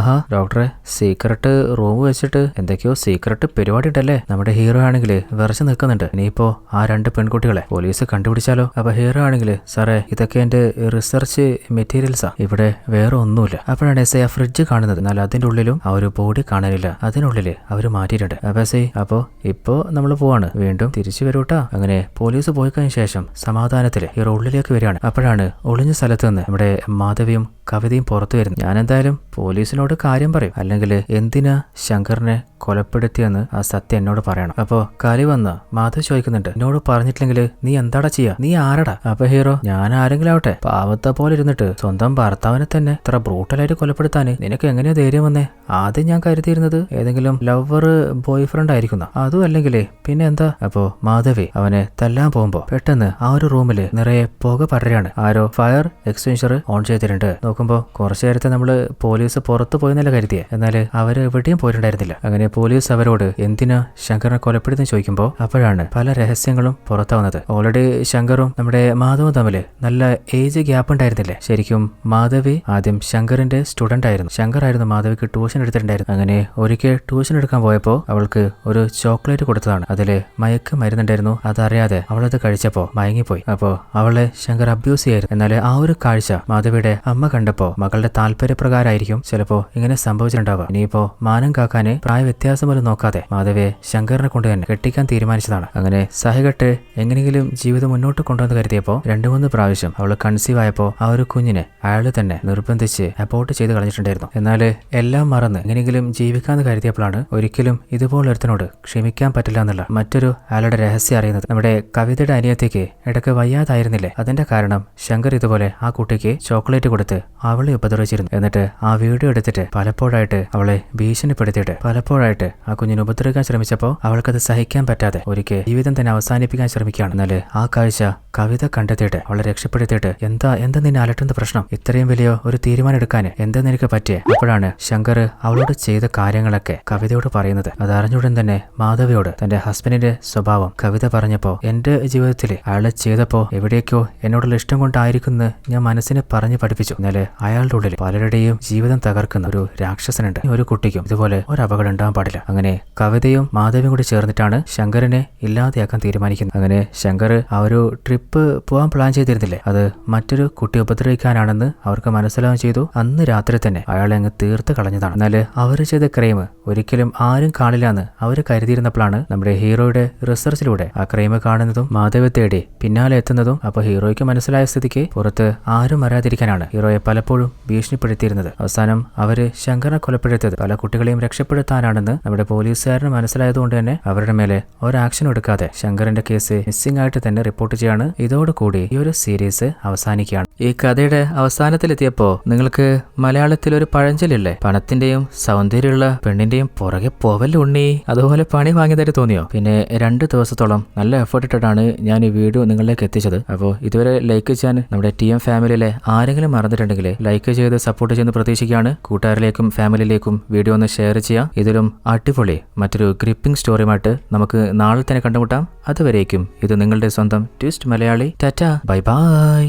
ഡോക്ടറെ, സീക്രട്ട് റൂം വെച്ചിട്ട് എന്തൊക്കെയോ സീക്രട്ട് പരിപാടി ഉണ്ടല്ലേ. നമ്മുടെ ഹീറോ ആണെങ്കിൽ വിറച്ച് നിൽക്കുന്നുണ്ട്. ഇനിയിപ്പോ ആ 2 പെൺകുട്ടികളെ പോലീസ് കണ്ടുപിടിച്ചാലോ? അപ്പൊ ഹീറോ ആണെങ്കിൽ, സാറേ ഇതൊക്കെ എന്റെ റിസർച്ച് മെറ്റീരിയൽസാ, ഇവിടെ വേറെ ഒന്നുമില്ല. അപ്പോഴാണ് എസ് ഫ്രിഡ്ജ് കാണുന്നത്. എന്നാൽ അതിന്റെ ഉള്ളിലും ആ ഒരു ബോഡി കാണാനില്ല. അതിനുള്ളില് അവര് മാറ്റിയിട്ടുണ്ട്. അപ്പോ ഇപ്പോ നമ്മൾ പോവാണ്, വീണ്ടും തിരിച്ചു വരൂട്ടാ. അങ്ങനെ പോലീസ് പോയി കഴിഞ്ഞ ശേഷം സമാധാനത്തില് ഹീറോ ഉള്ളിലേക്ക് വരികയാണ്. അപ്പോഴാണ് ഒളിഞ്ഞ സ്ഥലത്ത് നിന്ന് നമ്മുടെ മാധവിയും കവിതയും പുറത്തു വരുന്നു. ഞാൻ എന്തായാലും പോലീസിനോട് കാര്യം പറയും, അല്ലെങ്കിൽ എന്തിനാ ശങ്കറിനെ കൊലപ്പെടുത്തിയെന്ന് ആ സത്യം എന്നോട് പറയണം. അപ്പോ കാലി വന്ന് മാധവ് ചോദിക്കുന്നുണ്ട്, എന്നോട് പറഞ്ഞിട്ടില്ലെങ്കിൽ നീ എന്താടാ ചെയ്യാ? നീ ആരടാ? അപ്പൊ ഹീറോ, ഞാൻ ആരെങ്കിലും ആവട്ടെ, പാവത്തെ പോലെ ഇരുന്നിട്ട് സ്വന്തം ഭർത്താവിനെ തന്നെ ഇത്ര ബ്രൂട്ടലായിട്ട് കൊലപ്പെടുത്താന് നിനക്ക് എങ്ങനെയാ ധൈര്യം വന്നേ? ആദ്യം ഞാൻ കരുതിയിരുന്നത് ഏതെങ്കിലും ലവർ ബോയ് ഫ്രണ്ട് ആയിരിക്കുന്ന, അതും അല്ലെങ്കിലേ പിന്നെ എന്താ? അപ്പോ മാധവി അവനെ തല്ലാൻ പോകുമ്പോ പെട്ടെന്ന് ആ ഒരു റൂമില് നിറയെ പുക പടരാണ്. ആരോ ഫയർ എക്സ്റ്റിൻഷർ ഓൺ ചെയ്തിട്ടുണ്ട്. നോക്കുമ്പോ കുറച്ചു നേരത്തെ നമ്മള് പോലീസ് പുറത്തു പോയെന്നല്ല കരുതിയെ, എന്നാല് അവര് എവിടെയും പോയിട്ടുണ്ടായിരുന്നില്ല. അങ്ങനെ പോലീസ് അവരോട് എന്തിനാ ശങ്കറിനെ കൊലപ്പെടുത്തി ചോദിക്കുമ്പോ അപ്പോഴാണ് പല രഹസ്യങ്ങളും പുറത്താവുന്നത്. ഓൾറെഡി ശങ്കറും നമ്മുടെ മാധവും തമ്മില് നല്ല ഏജ് ഗ്യാപ്പ് ഉണ്ടായിരുന്നില്ലേ. ശരിക്കും മാധവി ആദ്യം ശങ്കറിന്റെ സ്റ്റുഡന്റ് ആയിരുന്നു. ശങ്കർ ആയിരുന്നു മാധവിക്ക് ട്യൂഷൻ എടുത്തിട്ടുണ്ടായിരുന്നു. അങ്ങനെ ഒരിക്കൽ ട്യൂഷൻ എടുക്കാൻ പോയപ്പോ അവൾക്ക് ഒരു ചോക്ലേറ്റ് കൊടുത്തതാണ്. അതില് മയക്ക് മരുന്നുണ്ടായിരുന്നു. അതറിയാതെ അവളത് കഴിച്ചപ്പോ മയങ്ങിപ്പോയി. അപ്പോ അവളെ ശങ്കർ അബ്യൂസ് ചെയ്യായിരുന്നു. എന്നാൽ ആ ഒരു കാഴ്ച മാധവിയുടെ അമ്മ കണ്ടപ്പോ മകളുടെ താല്പര്യപ്രകാരമായിരിക്കും ചിലപ്പോ ഇങ്ങനെ സംഭവിച്ചിട്ടുണ്ടാവുക. ഇനിയിപ്പോ മാനം കാക്കാന് പ്രായ വ്യത്യാസം പോലും നോക്കാതെ മാധവിയെ ശങ്കറിനെ കൊണ്ട് തന്നെ കെട്ടിക്കാൻ തീരുമാനിച്ചതാണ്. അങ്ങനെ സഹകെട്ട് എങ്ങനെയെങ്കിലും ജീവിതം മുന്നോട്ട് കൊണ്ടുവന്ന് കരുതിയപ്പോ 2-3 പ്രാവശ്യം അവള് കൺസീവ് ആയപ്പോ ആ ഒരു കുഞ്ഞിനെ അയാള് തന്നെ നിർബന്ധിച്ച് അബോർട്ട് ചെയ്ത് കളഞ്ഞിട്ടുണ്ടായിരുന്നു. എന്നാൽ എല്ലാം മറന്ന് എങ്ങനെയെങ്കിലും ജീവിക്കാന്ന് കരുതിയപ്പോഴാണ് ഒരിക്കലും ഇതുപോലൊരുത്തനോട് ക്ഷമിക്കാൻ പറ്റില്ല എന്നുള്ള മറ്റൊരു അയാളുടെ രഹസ്യം അറിയുന്നത്. നമ്മുടെ കവിതയുടെ അനിയത്തിക്ക് ഇടയ്ക്ക് വയ്യാതായിരുന്നില്ലേ, അതിന്റെ കാരണം ശങ്കർ ഇതുപോലെ ആ കുട്ടിക്ക് ചോക്ലേറ്റ് കൊടുത്ത് അവളെ ഉപദ്രവിച്ചിരുന്നു. എന്നിട്ട് ആ വീഡിയോ എടുത്തിട്ട് പലപ്പോഴായിട്ട് അവളെ ഭീഷണിപ്പെടുത്തിയിട്ട് പലപ്പോഴായിട്ട് ആ കുഞ്ഞിനെ ഉപദ്രവിക്കാൻ ശ്രമിച്ചപ്പോ അവൾക്കത് സഹിക്കാൻ പറ്റാതെ ഒരിക്കൽ ജീവിതം തന്നെ അവസാനിപ്പിക്കാൻ ശ്രമിക്കുകയാണ്. എന്നാൽ ആ കാഴ്ച കവിത കണ്ടെത്തിയിട്ട് അവളെ രക്ഷപ്പെടുത്തിയിട്ട് എന്താ നിന്നെ അലട്ടുന്ന പ്രശ്നം? ഇത്രയും വലിയ ഒരു തീരുമാനം എടുക്കാൻ എന്താ നിനക്ക് പറ്റിയേ? അപ്പോഴാണ് ശങ്കർ അവളോട് ചെയ്ത കാര്യങ്ങളൊക്കെ കവിതയോട് പറയുന്നത്. അത് അറിഞ്ഞുടൻ തന്നെ മാധവിയോട് തന്റെ ഹസ്ബൻഡിന്റെ സ്വഭാവം കവിത പറഞ്ഞപ്പോ എന്റെ ജീവിതത്തിൽ അയാളെ ചെയ്തപ്പോ എവിടേക്കോ എന്നോടുള്ള ഇഷ്ടം കൊണ്ടായിരിക്കുമെന്ന് ഞാൻ മനസ്സിനെ പറഞ്ഞു പഠിപ്പിച്ചു. എന്നാല് അയാളുടെ ഉള്ളിൽ പലരുടെയും ജീവിതം തകർക്കുന്ന ഒരു രാക്ഷസനുണ്ട്. ഒരു കുട്ടിക്കും ഇതുപോലെ ഒരു അപകടം ഉണ്ടാകാൻ പാടില്ല. അങ്ങനെ കവിതയും മാധവിയും കൂടി ചേർന്നിട്ടാണ് ശങ്കറിനെ ഇല്ലാതെയാക്കാൻ തീരുമാനിക്കുന്നത്. അങ്ങനെ ശങ്കർ ആ ഒരു ട്രിപ്പ് പോകാൻ പ്ലാൻ ചെയ്തിരുന്നില്ലേ, അത് മറ്റൊരു കുട്ടി ഉപദ്രവിക്കാനാണെന്ന് അവർക്ക് മനസ്സിലാവുകയും ചെയ്തു. അന്ന് രാത്രി തന്നെ അയാളെ അങ്ങ് തീർത്ത് കളഞ്ഞതാണ്. എന്നാൽ അവർ ചെയ്ത ക്രൈം ഒരിക്കലും ആരും കാണില്ല എന്ന് അവർ കരുതിയിരുന്നപ്പോഴാണ് നമ്മുടെ ഹീറോയുടെ റിസർച്ചിലൂടെ ആ ക്രൈം കാണുന്നതും മാധവി തേടി പിന്നാലെ എത്തുന്നതും. അപ്പൊ ഹീറോയ്ക്ക് മനസ്സിലായ സ്ഥിതിക്ക് പുറത്ത് ആരും അറിയാതിരിക്കാനാണ് ഹീറോയെ പലപ്പോഴും ഭീഷണിപ്പെടുത്തിയിരുന്നത്. അവസാനം അവര് ശങ്കറിനെ കൊലപ്പെടുത്തിയത് പല കുട്ടികളെയും രക്ഷപ്പെടുത്താനാണെന്ന് നമ്മുടെ പോലീസുകാരന് മനസ്സിലായതുകൊണ്ട് തന്നെ അവരുടെ മേലെ ഒരാക്ഷൻ എടുക്കാതെ ശങ്കറിന്റെ കേസ് മിസ്സിംഗ് ആയിട്ട് തന്നെ റിപ്പോർട്ട് ചെയ്യാണ്. ഇതോടുകൂടി ഈ ഒരു സീരീസ് അവസാനിക്കുകയാണ്. ഈ കഥയുടെ അവസാനത്തിലെത്തിയപ്പോ നിങ്ങൾക്ക് മലയാളത്തിൽ ഒരു പഴഞ്ചൊല്ലില്ലേ, പണത്തിന്റെയും സൗന്ദര്യമുള്ള പെണ്ണിന്റെയും പുറകെ പോവല്ലുണ്ണി, അതുപോലെ പണി വാങ്ങിയതായിട്ട് തോന്നിയോ? പിന്നെ 2 ദിവസത്തോളം നല്ല എഫേർട്ട് ഇട്ടിട്ടാണ് ഞാൻ ഈ വീഡിയോ നിങ്ങളിലേക്ക് എത്തിച്ചത്. അപ്പോൾ ഇതുവരെ ലൈക്ക് ചെയ്യാൻ നമ്മുടെ TM ഫാമിലിയിലെ ആരെങ്കിലും മറന്നിട്ടുണ്ടെങ്കിൽ ലൈക്ക് ചെയ്ത് സപ്പോർട്ട് ചെയ്യുന്ന പ്രതീക്ഷിക്കുകയാണ്. കൂട്ടുകാരിലേക്കും ഫാമിലിയിലേക്കും വീഡിയോ ഒന്ന് ഷെയർ ചെയ്യാം. ഇതിലും അടിപൊളി മറ്റൊരു ഗ്രിപ്പിംഗ് സ്റ്റോറിയുമായിട്ട് നമുക്ക് നാളെ തന്നെ കണ്ടുമുട്ടാം. അതുവരേക്കും ഇത് നിങ്ങളുടെ സ്വന്തം twist Malayali. Tata, bye bye.